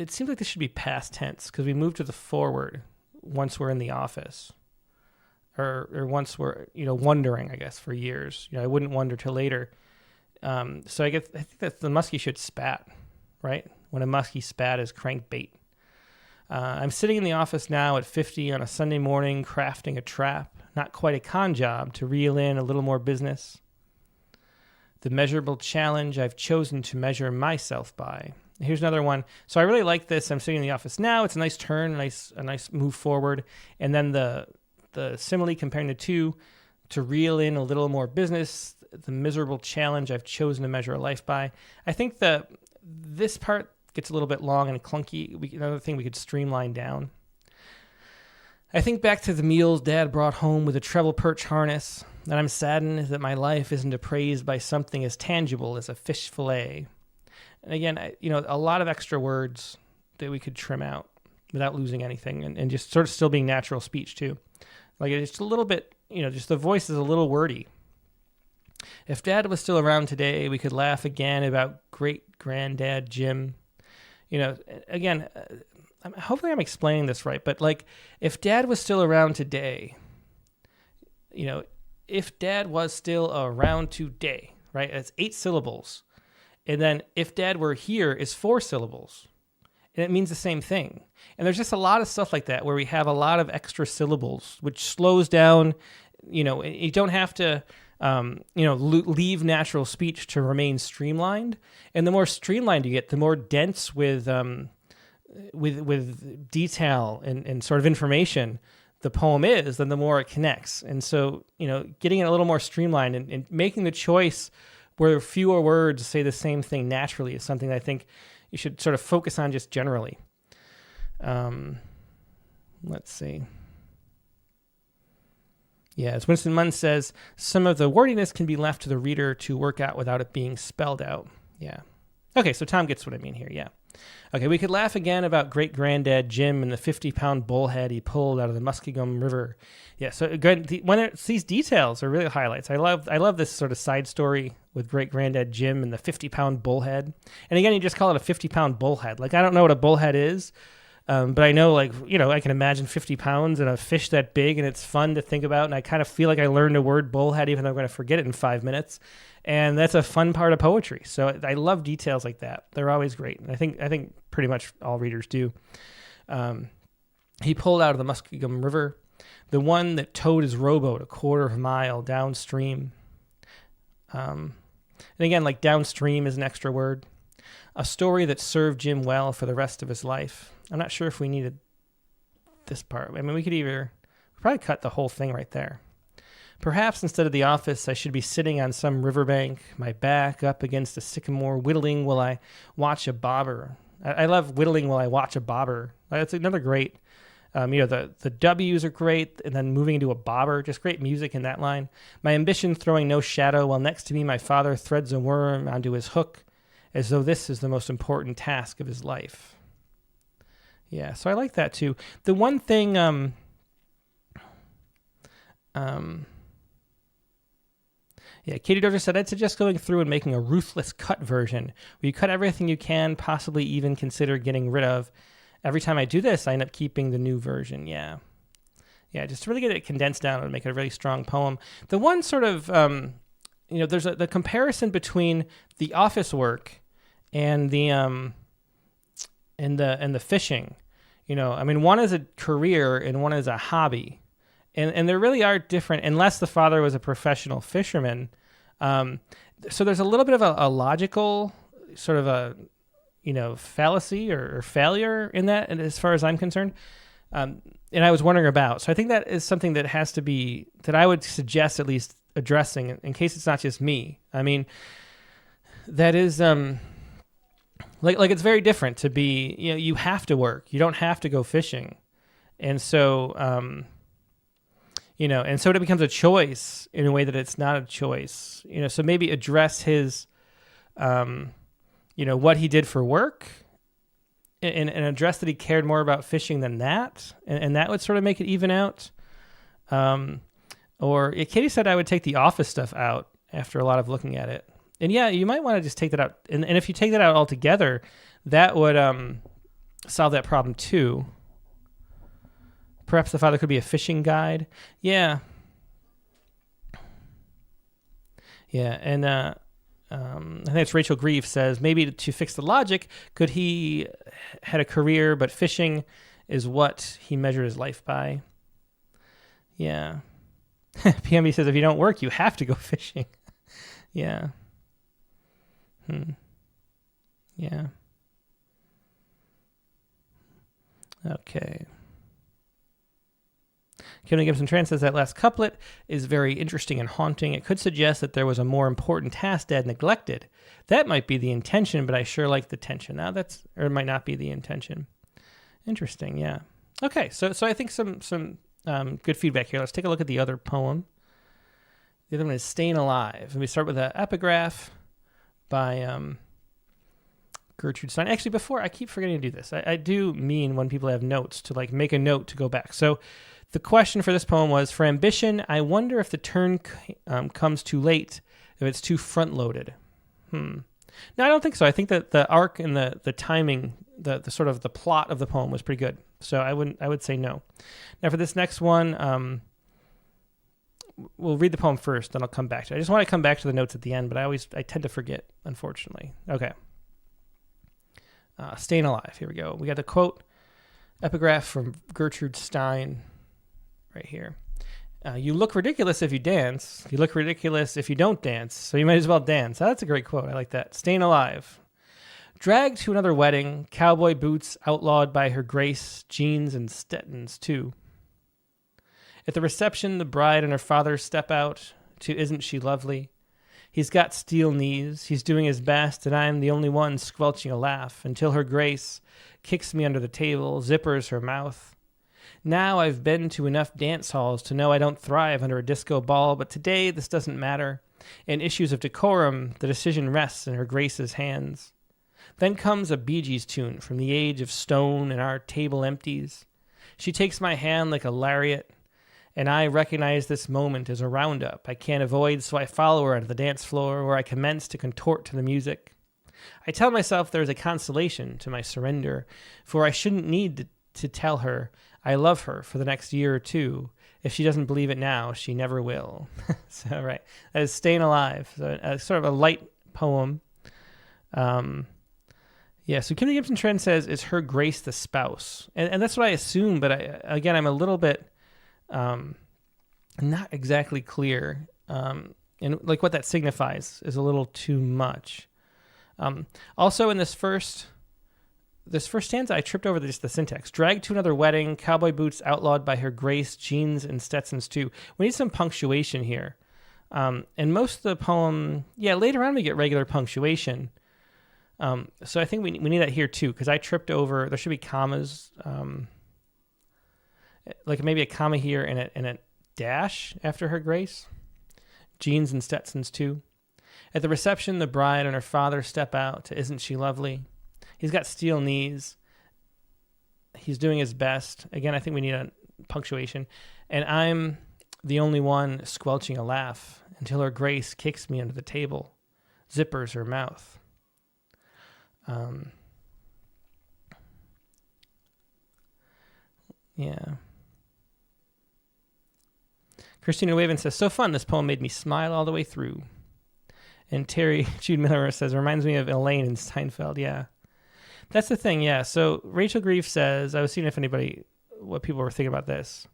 it seems like this should be past tense because we move to the forward once we're in the office, or once we're wondering, I guess, for years. I wouldn't wonder till later. So I think that the muskie should spat, right? When a muskie spat is crankbait. I'm sitting in the office now at 50 on a Sunday morning, crafting a trap. Not quite a con job to reel in a little more business. The measurable challenge I've chosen to measure myself by. Here's another one. So I really like this. I'm sitting in the office now. It's a nice turn, a nice move forward. And then the simile comparing the two, to reel in a little more business, the miserable challenge I've chosen to measure a life by. I think this part gets a little bit long and clunky. Another thing we could streamline down. I think back to the meals Dad brought home with a treble perch harness, and I'm saddened that my life isn't appraised by something as tangible as a fish fillet. And again, a lot of extra words that we could trim out without losing anything, and just sort of still being natural speech too. Like it's a little bit, just the voice is a little wordy. If Dad was still around today, we could laugh again about great-granddad Jim. Again, hopefully I'm explaining this right, but like if Dad was still around today, if Dad was still around today, right? It's 8 syllables. And then if Dad were here is 4 syllables. And it means the same thing. And there's just a lot of stuff like that where we have a lot of extra syllables, which slows down, you don't have to, leave natural speech to remain streamlined. And the more streamlined you get, the more dense with detail and sort of information the poem is, then the more it connects. And so, getting it a little more streamlined and making the choice where fewer words say the same thing naturally is something that I think you should sort of focus on just generally. Let's see. Yeah, as Winston Munn says, some of the wordiness can be left to the reader to work out without it being spelled out. Yeah. Okay, so Tom gets what I mean here, yeah. Okay, we could laugh again about great-granddad Jim and the 50-pound bullhead he pulled out of the Muskingum River. Yeah, so these details are really highlights. I love this sort of side story with great-granddad Jim and the 50-pound bullhead. And again, you just call it a 50-pound bullhead. Like, I don't know what a bullhead is, but I know, I can imagine 50 pounds and a fish that big, and it's fun to think about. And I kind of feel like I learned the word bullhead, even though I'm going to forget it in 5 minutes. And that's a fun part of poetry. So I love details like that. They're always great. And I think pretty much all readers do. He pulled out of the Muskingum River, the one that towed his rowboat a quarter of a mile downstream. And again, like downstream is an extra word. A story that served Jim well for the rest of his life. I'm not sure if we needed this part. I mean, we could probably cut the whole thing right there. Perhaps instead of the office, I should be sitting on some riverbank, my back up against a sycamore, whittling while I watch a bobber. I love whittling while I watch a bobber. That's another great, the W's are great, and then moving into a bobber, just great music in that line. My ambition throwing no shadow, while next to me my father threads a worm onto his hook, as though this is the most important task of his life. Yeah, so I like that too. The one thing, Katie Dozier said, I'd suggest going through and making a ruthless cut version where you cut everything you can, possibly even consider getting rid of. Every time I do this, I end up keeping the new version. Yeah, just to really get it condensed down and make it a really strong poem. The one sort of, there's the comparison between the office work and the fishing. One is a career and one is a hobby. And they really are different unless the father was a professional fisherman. So there's a little bit of a logical sort of a, fallacy or failure in that, and as far as I'm concerned. And I was wondering about. So I think that is something that has to be, that I would suggest at least addressing in case it's not just me. I mean, that is, like it's very different to be, you have to work. You don't have to go fishing. And so, and so it becomes a choice in a way that it's not a choice, so maybe address his, what he did for work and address that he cared more about fishing than that. And that would sort of make it even out. Katie said I would take the office stuff out after a lot of looking at it. And yeah, you might want to just take that out. And if you take that out altogether, that would, solve that problem too. Perhaps the father could be a fishing guide. Yeah. Yeah, and I think it's Rachel Grieve says, maybe to fix the logic, could he had a career, but fishing is what he measured his life by? Yeah. PMB says, if you don't work, you have to go fishing. Yeah. Yeah. Okay. Kimberly Gibson Tran says that last couplet is very interesting and haunting. It could suggest that there was a more important task Dad neglected. That might be the intention, but I sure like the tension. Now or it might not be the intention. Interesting, yeah. Okay, so I think some good feedback here. Let's take a look at the other poem. The other one is Staying Alive. And we start with an epigraph by Gertrude Stein. Actually, before, I keep forgetting to do this. I do mean when people have notes to like make a note to go back. So the question for this poem was, for ambition, I wonder if the turn comes too late, if it's too front-loaded. No, I don't think so. I think that the arc and the timing, the sort of the plot of the poem was pretty good. So I would say no. Now for this next one, we'll read the poem first, then I'll come back to it. I just want to come back to the notes at the end, but I tend to forget, unfortunately. Okay. Staying Alive. Here we go. We got the quote, epigraph from Gertrude Stein right here. You look ridiculous if you dance. You look ridiculous if you don't dance, so you might as well dance. That's a great quote. I like that. Staying Alive. Dragged to another wedding, cowboy boots outlawed by her grace, jeans and Stetons too. At the reception, the bride and her father step out to Isn't She Lovely? He's got steel knees, he's doing his best, and I'm the only one squelching a laugh until her grace kicks me under the table, zippers her mouth. Now I've been to enough dance halls to know I don't thrive under a disco ball, but today this doesn't matter. In issues of decorum, the decision rests in her grace's hands. Then comes a Bee Gees tune from the age of stone and our table empties. She takes my hand like a lariat, and I recognize this moment as a roundup I can't avoid, so I follow her onto the dance floor where I commence to contort to the music. I tell myself there is a consolation to my surrender, for I shouldn't need to tell her I love her for the next year or two. If she doesn't believe it now, she never will. So, right. That is Staying Alive. So, sort of a light poem. Yeah, so Kimberly Gibson Trent says, is her grace the spouse? And that's what I assume, but I'm a little bit not exactly clear. And like what that signifies is a little too much. Also in this first stanza, I tripped over just the syntax. Dragged to another wedding, cowboy boots outlawed by her grace, jeans and Stetsons too. We need some punctuation here. And most of the poem, later on we get regular punctuation. So I think we need that here too, because I tripped over, there should be commas, like maybe a comma here and a dash after her grace. Jeans and Stetsons too. At the reception, the bride and her father step out to Isn't She Lovely? He's got steel knees. He's doing his best. Again, I think we need a punctuation. And I'm the only one squelching a laugh until her grace kicks me under the table, zippers her mouth. Yeah. Christina Waven says, so fun. This poem made me smile all the way through. And Terry Jude Miller says, reminds me of Elaine in Seinfeld. Yeah. That's the thing, yeah. So Rachel Grieve says, I was seeing what people were thinking about this.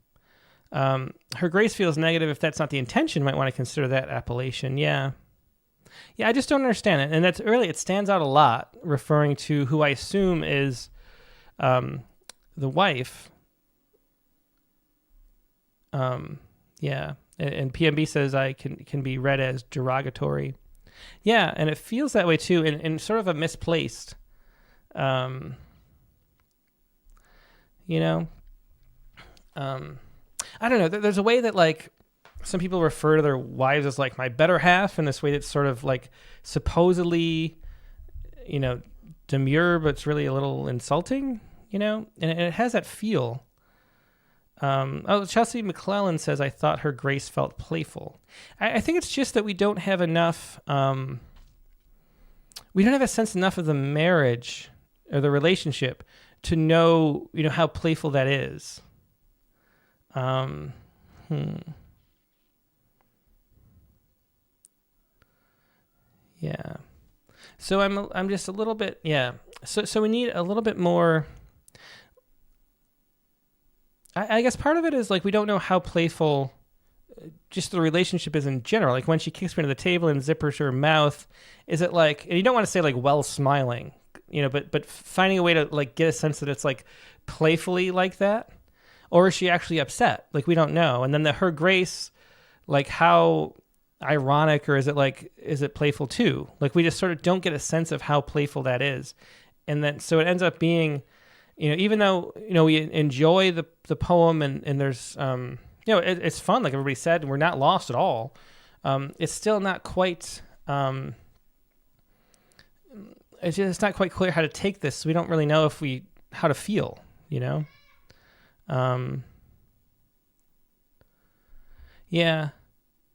Her grace feels negative. If that's not the intention, might want to consider that appellation. Yeah. Yeah, I just don't understand it. And that's really, it stands out a lot, referring to who I assume is the wife. Yeah. And PMB says I can be read as derogatory. Yeah, and it feels that way too, in sort of a misplaced, I don't know. There's a way that like some people refer to their wives as like my better half in this way that's sort of like supposedly, demure, but it's really a little insulting, and it has that feel. Chelsea McClellan says, I thought her grace felt playful. I think it's just that we don't have enough, we don't have a sense enough of the marriage or the relationship to know, how playful that is. Yeah. So I'm just a little bit, yeah. So we need a little bit more. I guess part of it is like we don't know how playful just the relationship is in general. Like when she kicks me to the table and zippers her mouth, is it like, and you don't want to say like well smiling, but finding a way to like get a sense that it's like playfully like that, or is she actually upset? Like we don't know. And then her grace, like how ironic, or is it playful too? Like we just sort of don't get a sense of how playful that is. And then so it ends up being, even though we enjoy the poem and there's it's fun, like everybody said, and we're not lost at all. It's still not quite it's not quite clear how to take this. We don't really know how to feel, yeah.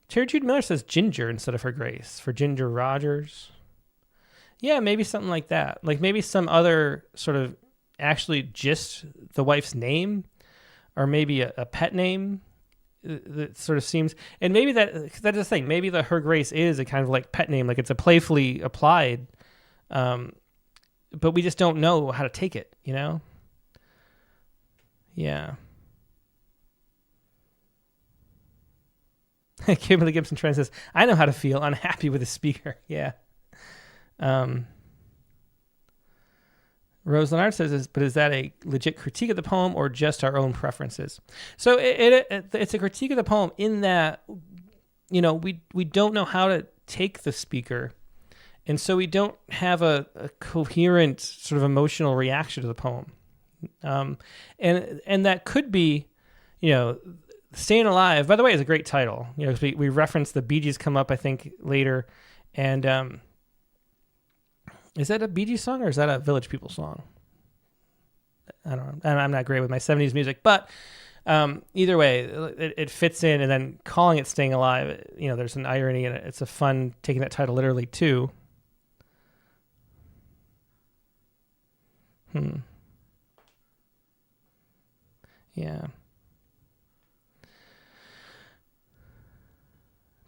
Terry Jude Miller says Ginger instead of her grace for Ginger Rogers. Yeah, maybe something like that. Like maybe some other sort of actually just the wife's name, or maybe a pet name that sort of seems, and maybe that's the thing. Maybe her grace is a kind of like pet name, like it's a playfully applied, but we just don't know how to take it, Yeah. Kimberly Gibson Trent says, I know how to feel unhappy with the speaker. Yeah. Rose Leonard says, but is that a legit critique of the poem or just our own preferences? So it's a critique of the poem in that, we don't know how to take the speaker. And so we don't have a coherent sort of emotional reaction to the poem. And that could be, Staying Alive, by the way, is a great title. We reference the Bee Gees come up, I think, later. And is that a Bee Gees song or is that a Village People song? I don't know. I'm not great with my 70s music. But either way, it fits in. And then calling it Staying Alive, there's an irony in it. It's a fun taking that title literally, too. Yeah.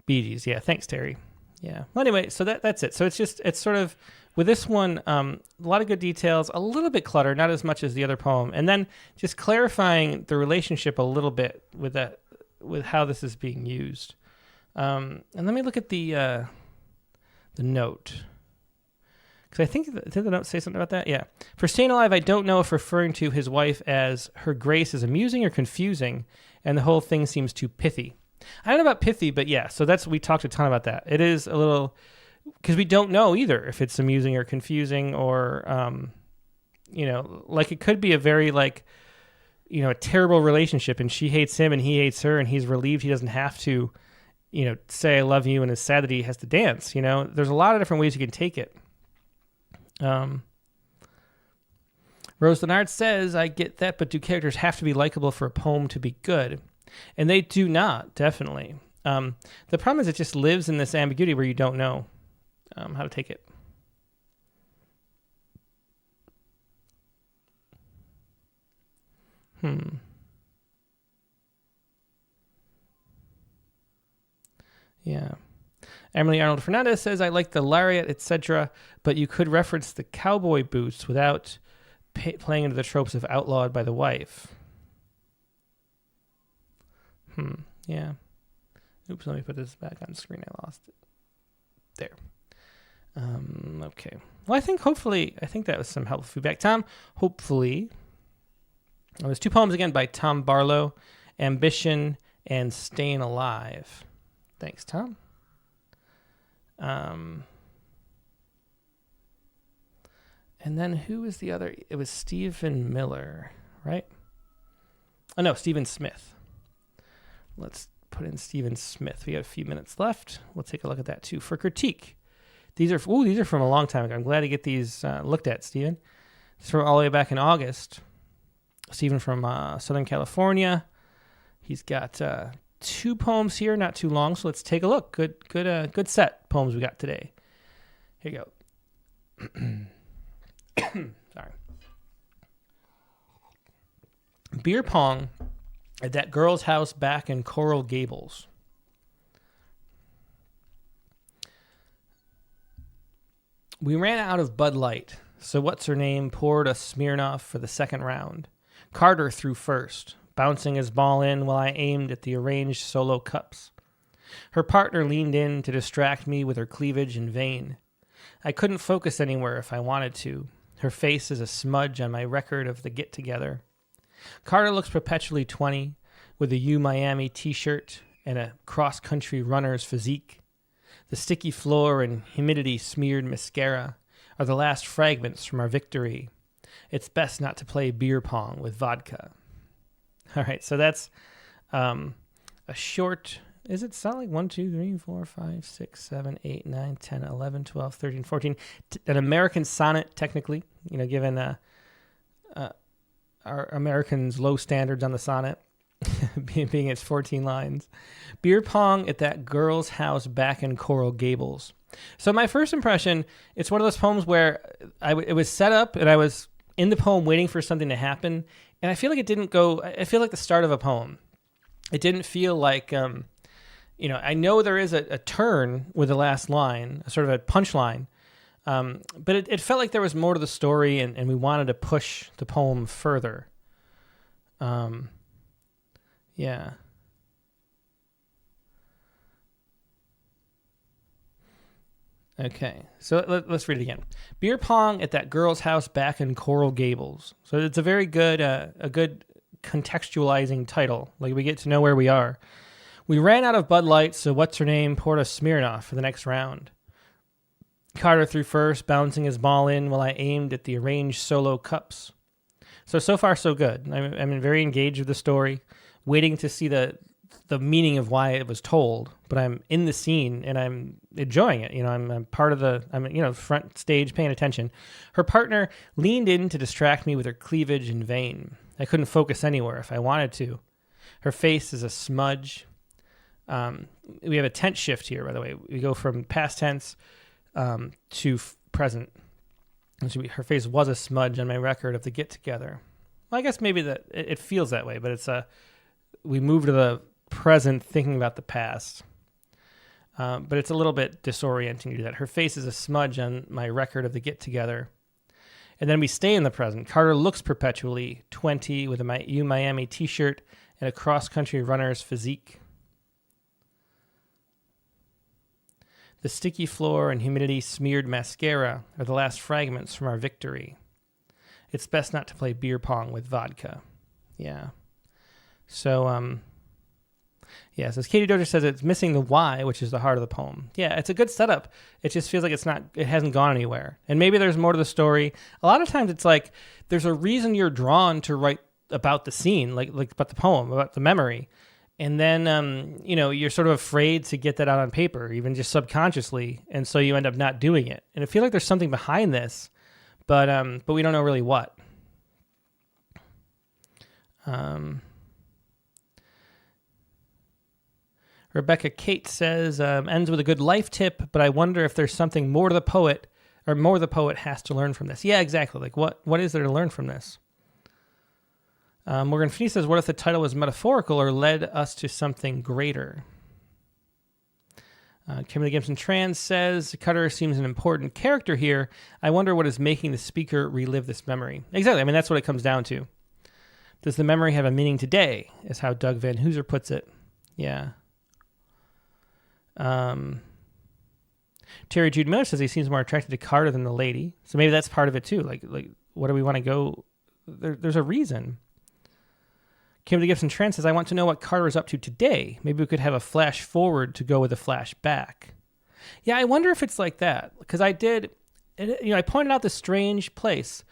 Bee Gees, yeah. Thanks, Terry. Yeah. Well, anyway, so that's it. So it's sort of, with this one, a lot of good details, a little bit cluttered, not as much as the other poem, and then just clarifying the relationship a little bit with how this is being used. And let me look at the note, because I think did the note say something about that? Yeah. For Staying Alive, I don't know if referring to his wife as her grace is amusing or confusing, and the whole thing seems too pithy. I don't know about pithy, but yeah, so we talked a ton about that. It is a little, because we don't know either if it's amusing or confusing or, like it could be a very a terrible relationship and she hates him and he hates her and he's relieved he doesn't have to, say I love you and is sad that he has to dance. There's a lot of different ways you can take it. Rose Leonard says, I get that, but do characters have to be likable for a poem to be good? And they do not, definitely. The problem is it just lives in this ambiguity where you don't know how to take it. Yeah. Emily Arnold Fernandez says, I like the lariat, etc., but you could reference the cowboy boots without playing into the tropes of outlawed by the wife. Yeah. Oops, let me put this back on screen. I lost it. There. Okay. Well, I think that was some helpful feedback. Tom, hopefully. There's two poems again by Tom Barlow, Ambition and Staying Alive. Thanks, Tom. And then who was the other? It was Stephen Miller, right? Oh, no, Stephen Smith. Let's put in Stephen Smith. We have a few minutes left. We'll take a look at that too for critique. These are from a long time ago. I'm glad to get these looked at, Stephen. It's from all the way back in August. Stephen from Southern California. He's got two poems here, not too long. So let's take a look. Good set poems we got today. Here you go. Sorry. Beer pong at that girl's house back in Coral Gables. We ran out of Bud Light, so what's-her-name poured a Smirnoff for the second round. Carter threw first, bouncing his ball in while I aimed at the arranged solo cups. Her partner leaned in to distract me with her cleavage in vain. I couldn't focus anywhere if I wanted to. Her face is a smudge on my record of the get-together. Carter looks perpetually 20, with a U Miami t-shirt and a cross-country runner's physique. The sticky floor and humidity-smeared mascara are the last fragments from our victory. It's best not to play beer pong with vodka. All right, so that's a short... Is it solid? 1, 2, 3, 4, 5, 6, 7, 8, 9, 10, 11, 12, 13, 14. An American sonnet, technically, given our Americans' low standards on the sonnet, being its 14 lines. Beer pong at that girl's house back in Coral Gables. So my first impression, it's one of those poems where it was set up and I was in the poem waiting for something to happen. And I feel like it didn't go, I feel like the start of a poem. It didn't feel like, I know there is a turn with the last line, a sort of a punchline, but it felt like there was more to the story and we wanted to push the poem further. Yeah. Okay, so let's read it again. Beer pong at that girl's house back in Coral Gables. So it's a very good, a good contextualizing title. Like we get to know where we are. We ran out of Bud Light, so what's-her-name poured a Smirnoff for the next round. Carter threw first, bouncing his ball in while I aimed at the arranged solo cups. So far, so good. I'm very engaged with the story, waiting to see the meaning of why it was told, but I'm in the scene and I'm enjoying it. I'm part of I'm front stage paying attention. Her partner leaned in to distract me with her cleavage in vain. I couldn't focus anywhere if I wanted to. Her face is a smudge. We have a tense shift here, by the way. We go from past tense to present. And so her face was a smudge on my record of the get-together. Well, I guess maybe that it feels that way, but it's we move to the present thinking about the past. But it's a little bit disorienting to do that. Her face is a smudge on my record of the get-together. And then we stay in the present. Carter looks perpetually 20 with a U Miami t-shirt and a cross-country runner's physique. The sticky floor and humidity-smeared mascara are the last fragments from our victory. It's best not to play beer pong with vodka. Yeah. So, so as Katie Dozier says, it's missing the why, which is the heart of the poem. Yeah, it's a good setup. It just feels like it hasn't gone anywhere. And maybe there's more to the story. A lot of times it's like there's a reason you're drawn to write about the scene, like about the poem, about the memory. And then, you're sort of afraid to get that out on paper, even just subconsciously. And so you end up not doing it. And I feel like there's something behind this, but we don't know really what. Rebecca Kate says, ends with a good life tip, but I wonder if there's something more to the poet, or more the poet has to learn from this. Yeah, exactly. Like what is there to learn from this? Morgan Fee says, what if the title was metaphorical or led us to something greater? Kimberly Gibson Trans says, Cutter seems an important character here. I wonder what is making the speaker relive this memory. Exactly. I mean, that's what it comes down to. Does the memory have a meaning today, is how Doug Van Hooser puts it. Yeah. Terry Jude Miller says he seems more attracted to Carter than the lady. So maybe that's part of it too. Like what do we want to go? There's a reason. Kimberly Gibson Trent says, I want to know what Carter is up to today. Maybe we could have a flash forward to go with a flash back. Yeah, I wonder if it's like that. Because I pointed out this strange place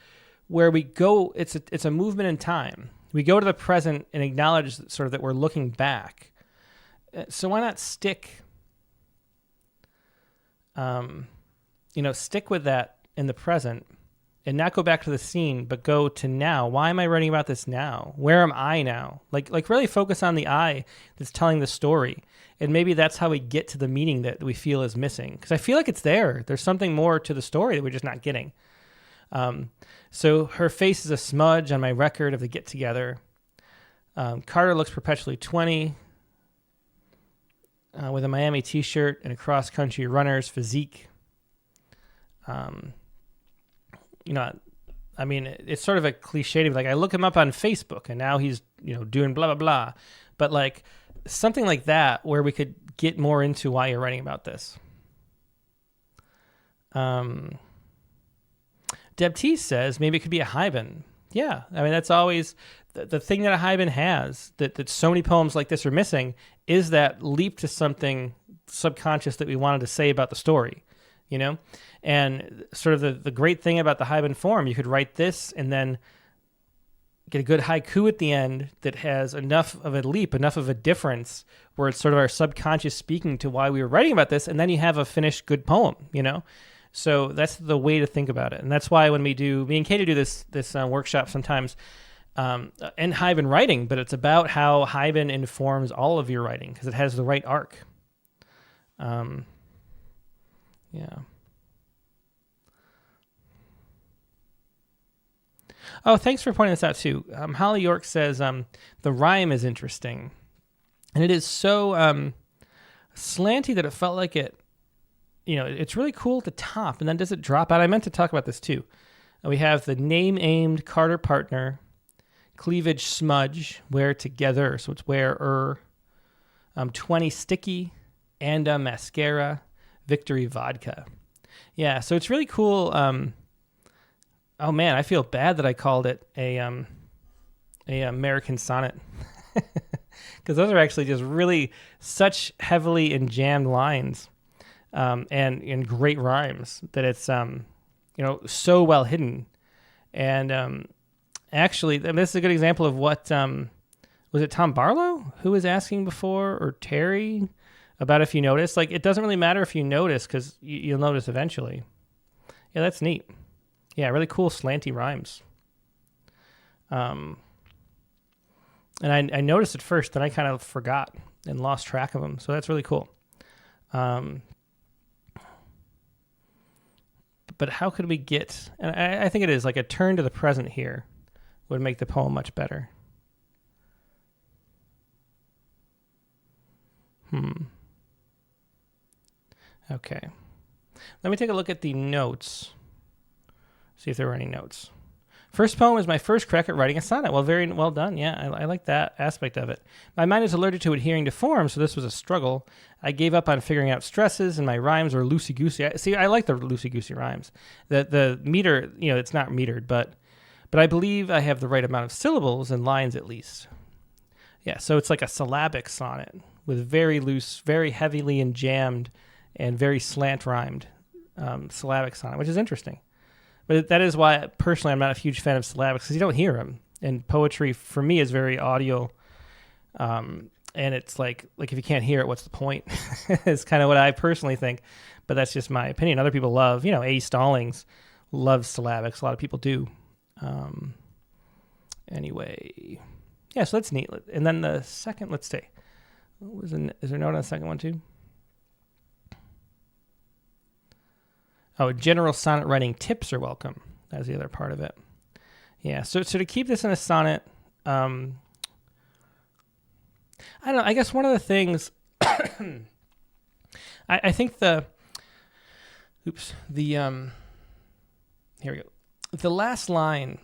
where we go, it's a movement in time. We go to the present and acknowledge sort of that we're looking back. So why not stick with that in the present and not go back to the scene, but go to now. Why am I writing about this now? Where am I now? Like really focus on the I that's telling the story. And maybe that's how we get to the meaning that we feel is missing. Because I feel like it's there. There's something more to the story that we're just not getting. So her face is a smudge on my record of the get-together. Carter looks perpetually 20 with a Miami t-shirt and a cross-country runner's physique. I mean, it's sort of a cliche to be like, I look him up on Facebook and now he's, doing blah, blah, blah. But like something like that where we could get more into why you're writing about this. Deb T says maybe it could be a Hyben. Yeah, I mean, that's always the thing that a Hyben has that so many poems like this are missing is that leap to something subconscious that we wanted to say about the story, And sort of the great thing about the Hyben form, you could write this and then get a good haiku at the end that has enough of a leap, enough of a difference where it's sort of our subconscious speaking to why we were writing about this, and then you have a finished good poem, So that's the way to think about it. And that's why when me and Katie do this workshop sometimes, and Hyben writing, but it's about how Hyben informs all of your writing because it has the right arc. Yeah. Oh, thanks for pointing this out too. Holly York says the rhyme is interesting, and it is so slanty that it felt like it. It's really cool at the top, and then does it drop out? I meant to talk about this too. We have the name-aimed Carter partner, cleavage smudge, wear together, so it's wear 20 sticky, and mascara, victory vodka. Yeah, so it's really cool. Oh man, I feel bad that I called it a American sonnet, because those are actually just really such heavily enjammed lines, and great rhymes that it's so well hidden. And actually, this is a good example of what was it Tom Barlow who was asking before, or Terry, about if you notice. Like, it doesn't really matter if you notice because you'll notice eventually. Yeah, that's neat. Yeah, really cool slanty rhymes. And I noticed it first, then I kind of forgot and lost track of them. So that's really cool. But how could we get... And I think it is like a turn to the present here would make the poem much better. Okay. Let me take a look at the notes. See if there were any notes. First poem is my first crack at writing a sonnet. Well, very well done. Yeah, I like that aspect of it. My mind is allergic to adhering to form, so this was a struggle. I gave up on figuring out stresses, and my rhymes were loosey-goosey. See, I like the loosey-goosey rhymes. The meter, it's not metered, but I believe I have the right amount of syllables and lines at least. Yeah, so it's like a syllabic sonnet with very loose, very heavily enjammed, and very slant-rhymed syllabic sonnet, which is interesting. But that is why, personally, I'm not a huge fan of syllabics, because you don't hear them. And poetry, for me, is very audio. And it's like if you can't hear it, what's the point? It's kind of what I personally think. But that's just my opinion. Other people love, A. Stallings loves syllabics. A lot of people do. Anyway. Yeah, so that's neat. And then the second, let's see. Is there a note on the second one, too? Oh, general sonnet writing tips are welcome. That's the other part of it. Yeah, so to keep this in a sonnet, I don't know, I guess one of the things, I think here we go. The last line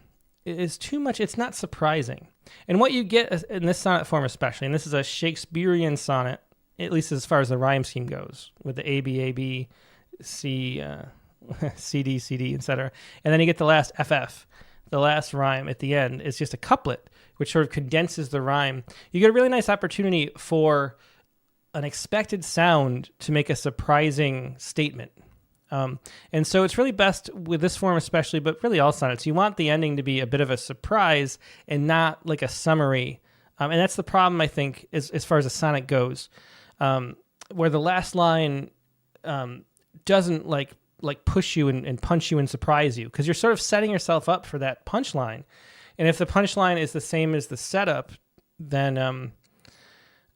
is too much, it's not surprising. And what you get in this sonnet form especially, and this is a Shakespearean sonnet, at least as far as the rhyme scheme goes, with the A, B, A, B, C, CD, CD, etc. And then you get the last FF. The last rhyme at the end is just a couplet, which sort of condenses the rhyme. You get a really nice opportunity for an expected sound to make a surprising statement. And so it's really best with this form especially, but really all sonnets. You want the ending to be a bit of a surprise and not like a summary. And that's the problem, I think, as far as a sonnet goes, where the last line doesn't like push you and punch you and surprise you, because you're sort of setting yourself up for that punchline. And if the punchline is the same as the setup, then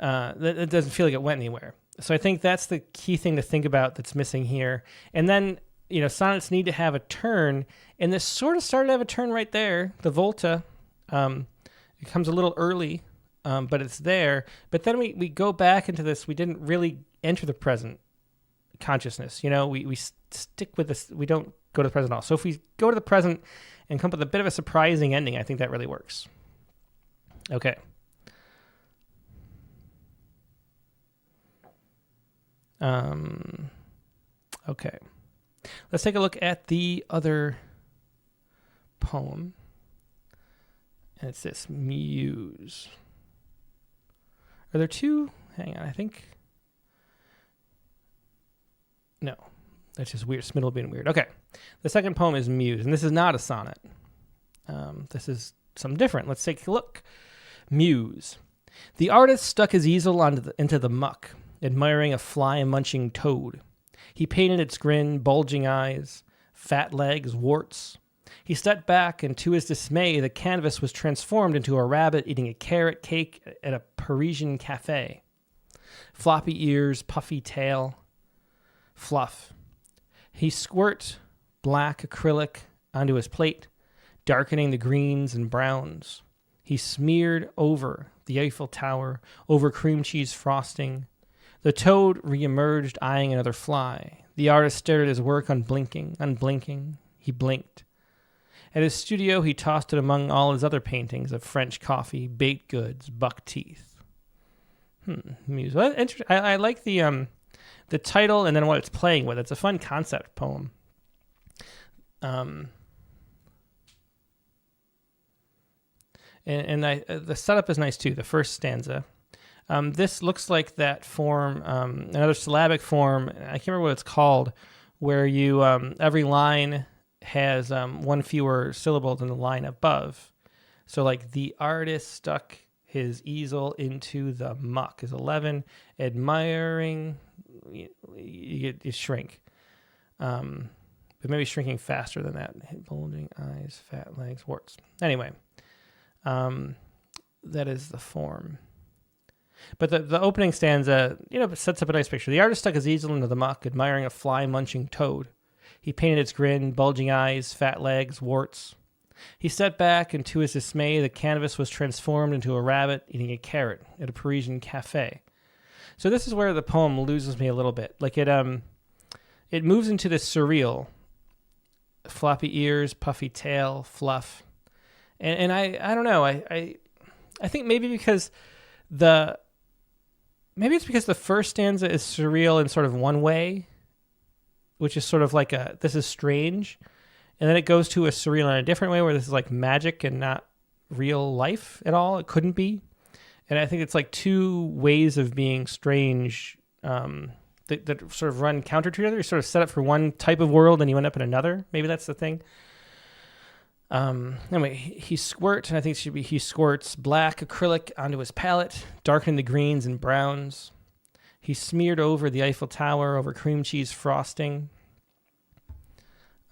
it doesn't feel like it went anywhere. So I think that's the key thing to think about that's missing here. And then, sonnets need to have a turn, and this sort of started to have a turn right there. The volta, it comes a little early, but it's there. But then we go back into this. We didn't really enter the present consciousness. We stick with this. We don't go to the present at all. So if we go to the present and come up with a bit of a surprising ending, I think that really works. Okay. Okay. Let's take a look at the other poem. And it's this, Muse. Are there two? Hang on, I think. No, that's just weird. Middle being weird. Okay. The second poem is Muse, and this is not a sonnet. This is something different. Let's take a look. Muse. The artist stuck his easel into the muck, admiring a fly-munching toad. He painted its grin, bulging eyes, fat legs, warts. He stepped back, and to his dismay, the canvas was transformed into a rabbit eating a carrot cake at a Parisian cafe. Floppy ears, puffy tail, fluff. He squirt black acrylic onto his plate, darkening the greens and browns. He smeared over the Eiffel Tower, over cream cheese frosting. The toad reemerged, eyeing another fly. The artist stared at his work, unblinking. He blinked. At his studio, he tossed it among all his other paintings of French coffee, baked goods, buck teeth. Muse. Well, I like the title and then what it's playing with. It's a fun concept poem. The setup is nice too. The first stanza. This looks like that form, another syllabic form. I can't remember what it's called, where you every line has one fewer syllable than the line above. So like the artist stuck his easel into the muck is 11. Admiring, you shrink. But maybe shrinking faster than that. Bulging eyes, fat legs, warts. Anyway, that is the form. But the opening stanza, sets up a nice picture. The artist stuck his easel into the muck, admiring a fly-munching toad. He painted its grin, bulging eyes, fat legs, warts. He stepped back, and to his dismay, the canvas was transformed into a rabbit eating a carrot at a Parisian cafe. So this is where the poem loses me a little bit. Like it moves into this surreal, floppy ears, puffy tail, fluff. And I don't know. I think maybe because maybe it's because the first stanza is surreal in sort of one way, which is sort of like this is strange. And then it goes to a surreal in a different way where this is like magic and not real life at all. It couldn't be. And I think it's like two ways of being strange that sort of run counter to each other. You sort of set up for one type of world and you end up in another. Maybe that's the thing. Anyway, he squirts, and I think it should be he squirts black acrylic onto his palette, darkening the greens and browns. He smeared over the Eiffel Tower, over cream cheese frosting.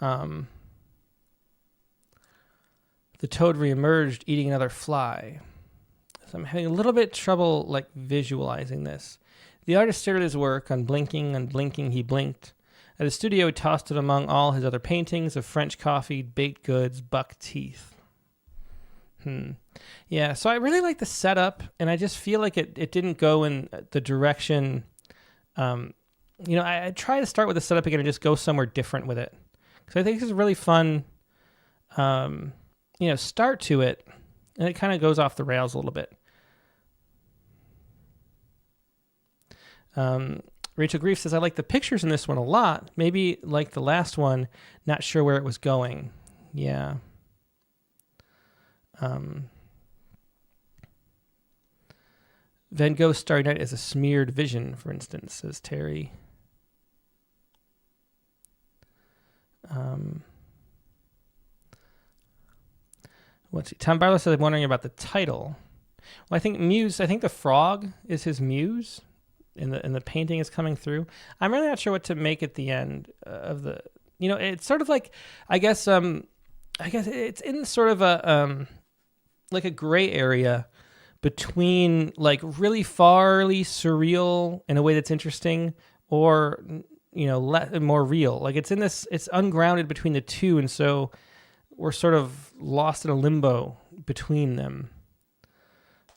The toad reemerged, eating another fly. So I'm having a little bit of trouble like visualizing this. The artist stared at his work, unblinking, he blinked. At his studio, he tossed it among all his other paintings of French coffee, baked goods, buck teeth. Yeah, so I really like the setup, and I just feel like it didn't go in the direction. I try to start with the setup again and just go somewhere different with it. Because I think it's a really fun, start to it, and it kind of goes off the rails a little bit. Rachel Grief says, I like the pictures in this one a lot. Maybe like the last one, not sure where it was going. Yeah. Van Gogh's Starry Night is a smeared vision, for instance, says Terry. Let's see. Tom Barlow says, I'm wondering about the title. Well, I think the frog is his muse. And the painting is coming through. I'm really not sure what to make at the end of the. It's sort of like, I guess it's in sort of a like a gray area between like really farly surreal in a way that's interesting, or more real. Like it's in this, it's ungrounded between the two, and so we're sort of lost in a limbo between them.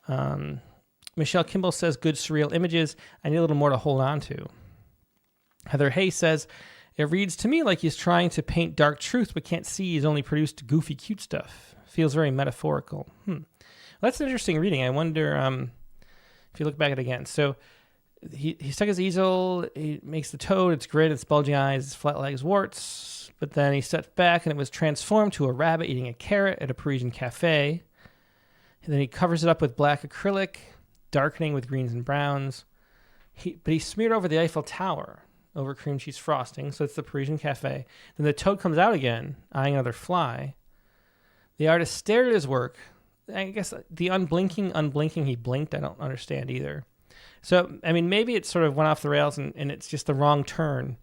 Michelle Kimball says, good surreal images. I need a little more to hold on to. Heather Hay says, it reads to me like he's trying to paint dark truth but can't see he's only produced goofy, cute stuff. Feels very metaphorical. Well, that's an interesting reading. I wonder if you look back at it again. So he stuck his easel, he makes the toad, it's grid, it's bulging eyes, it's flat legs, warts. But then he steps back and it was transformed to a rabbit eating a carrot at a Parisian cafe. And then he covers it up with black acrylic, darkening with greens and browns. But he smeared over the Eiffel Tower over cream cheese frosting, so it's the Parisian cafe. Then the toad comes out again, eyeing another fly. The artist stared at his work. I guess the unblinking he blinked, I don't understand either. So, I mean, maybe it sort of went off the rails and it's just the wrong turn.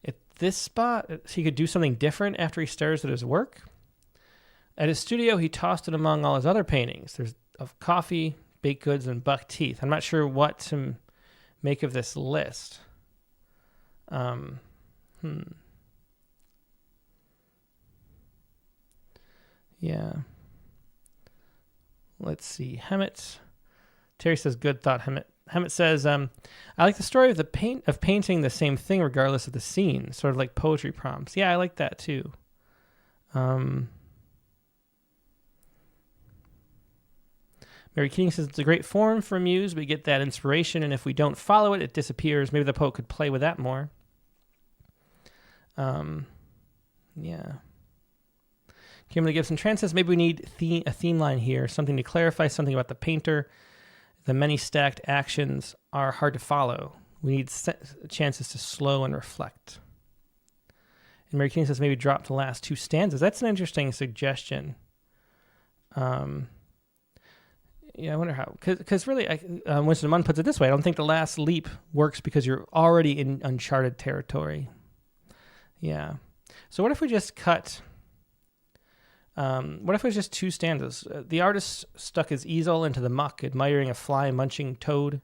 At this spot, he could do something different after he stares at his work. At his studio, he tossed it among all his other paintings. There's of coffee, baked goods, and buck teeth. I'm not sure what to make of this list. Yeah. Let's see. Hemet. Terry says, good thought, Hemet. Hemet says, I like the story of painting the same thing regardless of the scene, sort of like poetry prompts. Yeah, I like that too. Mary Keating says, it's a great form for Muse. We get that inspiration, and if we don't follow it, it disappears. Maybe the poet could play with that more. Yeah. Kimberly Gibson Tran says, maybe we need a theme line here, something to clarify something about the painter. The many stacked actions are hard to follow. We need chances to slow and reflect. And Mary King says, maybe drop the last two stanzas. That's an interesting suggestion. Yeah, I wonder how. Because really, Winston Munn puts it this way. I don't think the last leap works because you're already in uncharted territory. Yeah. So what if we just cut... what if it was just two stanzas? The artist stuck his easel into the muck, admiring a fly-munching toad.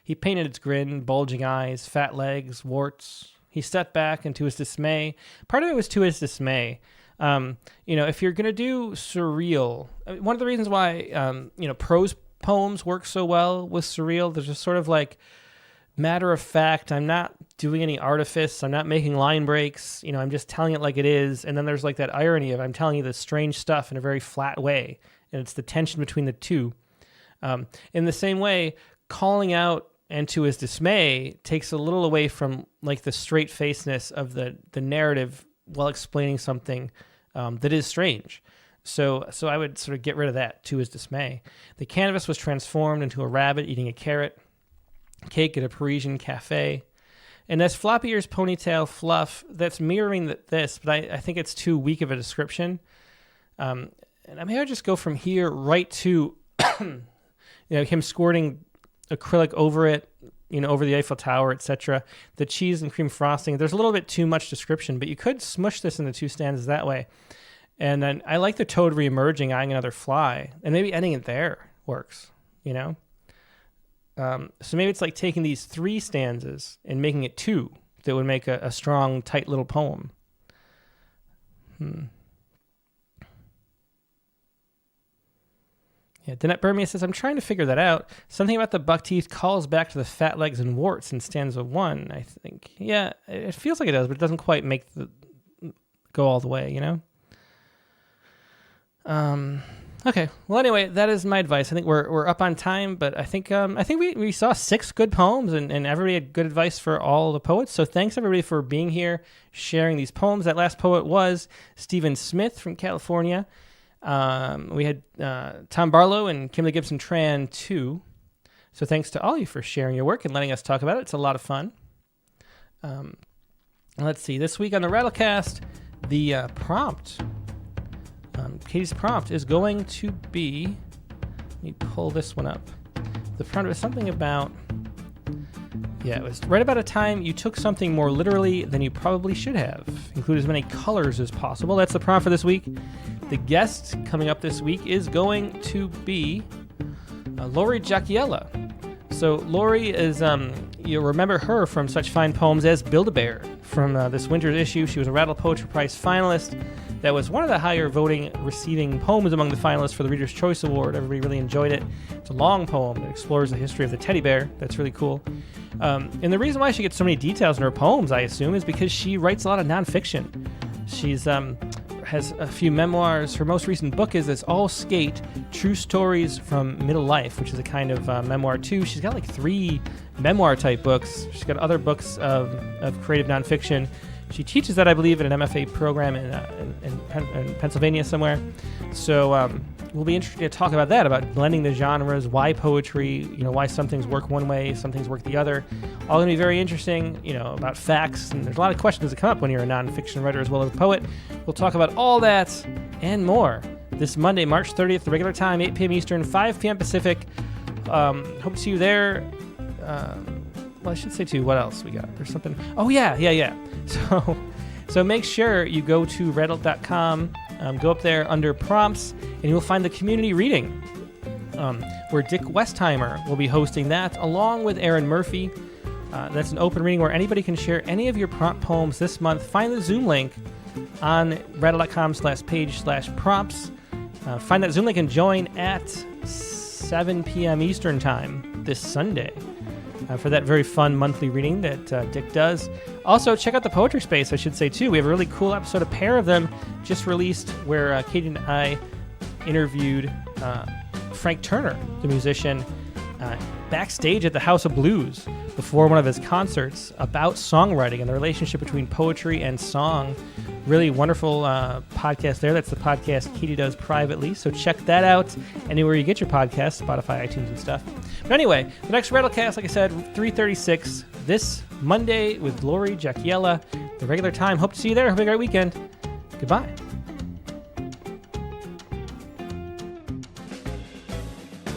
He painted its grin, bulging eyes, fat legs, warts. He stepped back, and to his dismay... Part of it was to his dismay. If you're going to do surreal... one of the reasons why, prose poems work so well with surreal, there's just sort of like matter of fact. I'm not doing any artifice. I'm not making line breaks. I'm just telling it like it is. And then there's like that irony of I'm telling you this strange stuff in a very flat way. And it's the tension between the two. In the same way, calling out and to his dismay takes a little away from like the straight-facedness of the narrative while explaining something that is strange. So I would sort of get rid of that, to his dismay. The canvas was transformed into a rabbit eating a carrot cake at a Parisian cafe. And this floppy ears ponytail fluff, that's mirroring this, but I think it's too weak of a description. And I may just go from here right to him squirting acrylic over it, over the Eiffel Tower, etc. The cheese and cream frosting. There's a little bit too much description, but you could smush this into two stanzas that way. And then I like the toad reemerging, eyeing another fly, and maybe ending it there works, So maybe it's like taking these three stanzas and making it two that would make a strong, tight little poem. Yeah, Danette Burmia says, I'm trying to figure that out. Something about the buck teeth calls back to the fat legs and warts in stanza 1, I think. Yeah, it feels like it does, but it doesn't quite make go all the way, Okay. Well, anyway, that is my advice. I think we're up on time, but I think we saw 6 good poems, and everybody had good advice for all the poets. So thanks everybody for being here, sharing these poems. That last poet was Stephen Smith from California. We had Tom Barlow and Kimberly Gibson Tran too. So thanks to all of you for sharing your work and letting us talk about it. It's a lot of fun. Let's see. This week on the Rattlecast, the prompt. Katie's prompt is going to be... Let me pull this one up. The prompt was something about... Yeah, it was right about a time you took something more literally than you probably should have. Include as many colors as possible. That's the prompt for this week. The guest coming up this week is going to be Lori Giacchiella. So Lori is, you'll remember her from such fine poems as Build-A-Bear. From this winter's issue, she was a Rattle Poetry Prize finalist. that was one of the higher voting receiving poems among the finalists for the Reader's Choice Award. Everybody really enjoyed it. It's a long poem that explores the history of the teddy bear. That's really cool. And the reason why she gets so many details in her poems, I assume, is because she writes a lot of nonfiction. She's has a few memoirs. Her most recent book is this All Skate, True Stories from Middle Life, which is a kind of memoir too. She's got like 3 memoir-type books. She's got other books of creative nonfiction. She teaches that, I believe, in an MFA program in Pennsylvania somewhere. So we'll be interested to talk about that, about blending the genres, why poetry, why some things work one way, some things work the other. All going to be very interesting, about facts. And there's a lot of questions that come up when you're a nonfiction writer as well as a poet. We'll talk about all that and more this Monday, March 30th, the regular time, 8 p.m. Eastern, 5 p.m. Pacific. Hope to see you there. Well, I should say too, what else we got? There's something. Oh, yeah. So make sure you go to redalt.com, go up there under prompts, and you'll find the community reading, where Dick Westheimer will be hosting that, along with Aaron Murphy. That's an open reading where anybody can share any of your prompt poems this month. Find the Zoom link on redalt.com/page/prompts. Find that Zoom link and join at 7 p.m. Eastern time this Sunday. For that very fun monthly reading that Dick does. Also, check out the Poetry Space, I should say, too. We have a really cool episode, a pair of them just released, where Katie and I interviewed Frank Turner, the musician, backstage at the House of Blues before one of his concerts, about songwriting and the relationship between poetry and song. Really wonderful podcast there. That's the podcast Katie does privately, so check that out anywhere you get your podcasts, Spotify, iTunes, and stuff. But anyway, the next Rattlecast, like I said, 3:36 this Monday with Lori Jackiella, the regular time. Hope to see you there. Have a great weekend. Goodbye.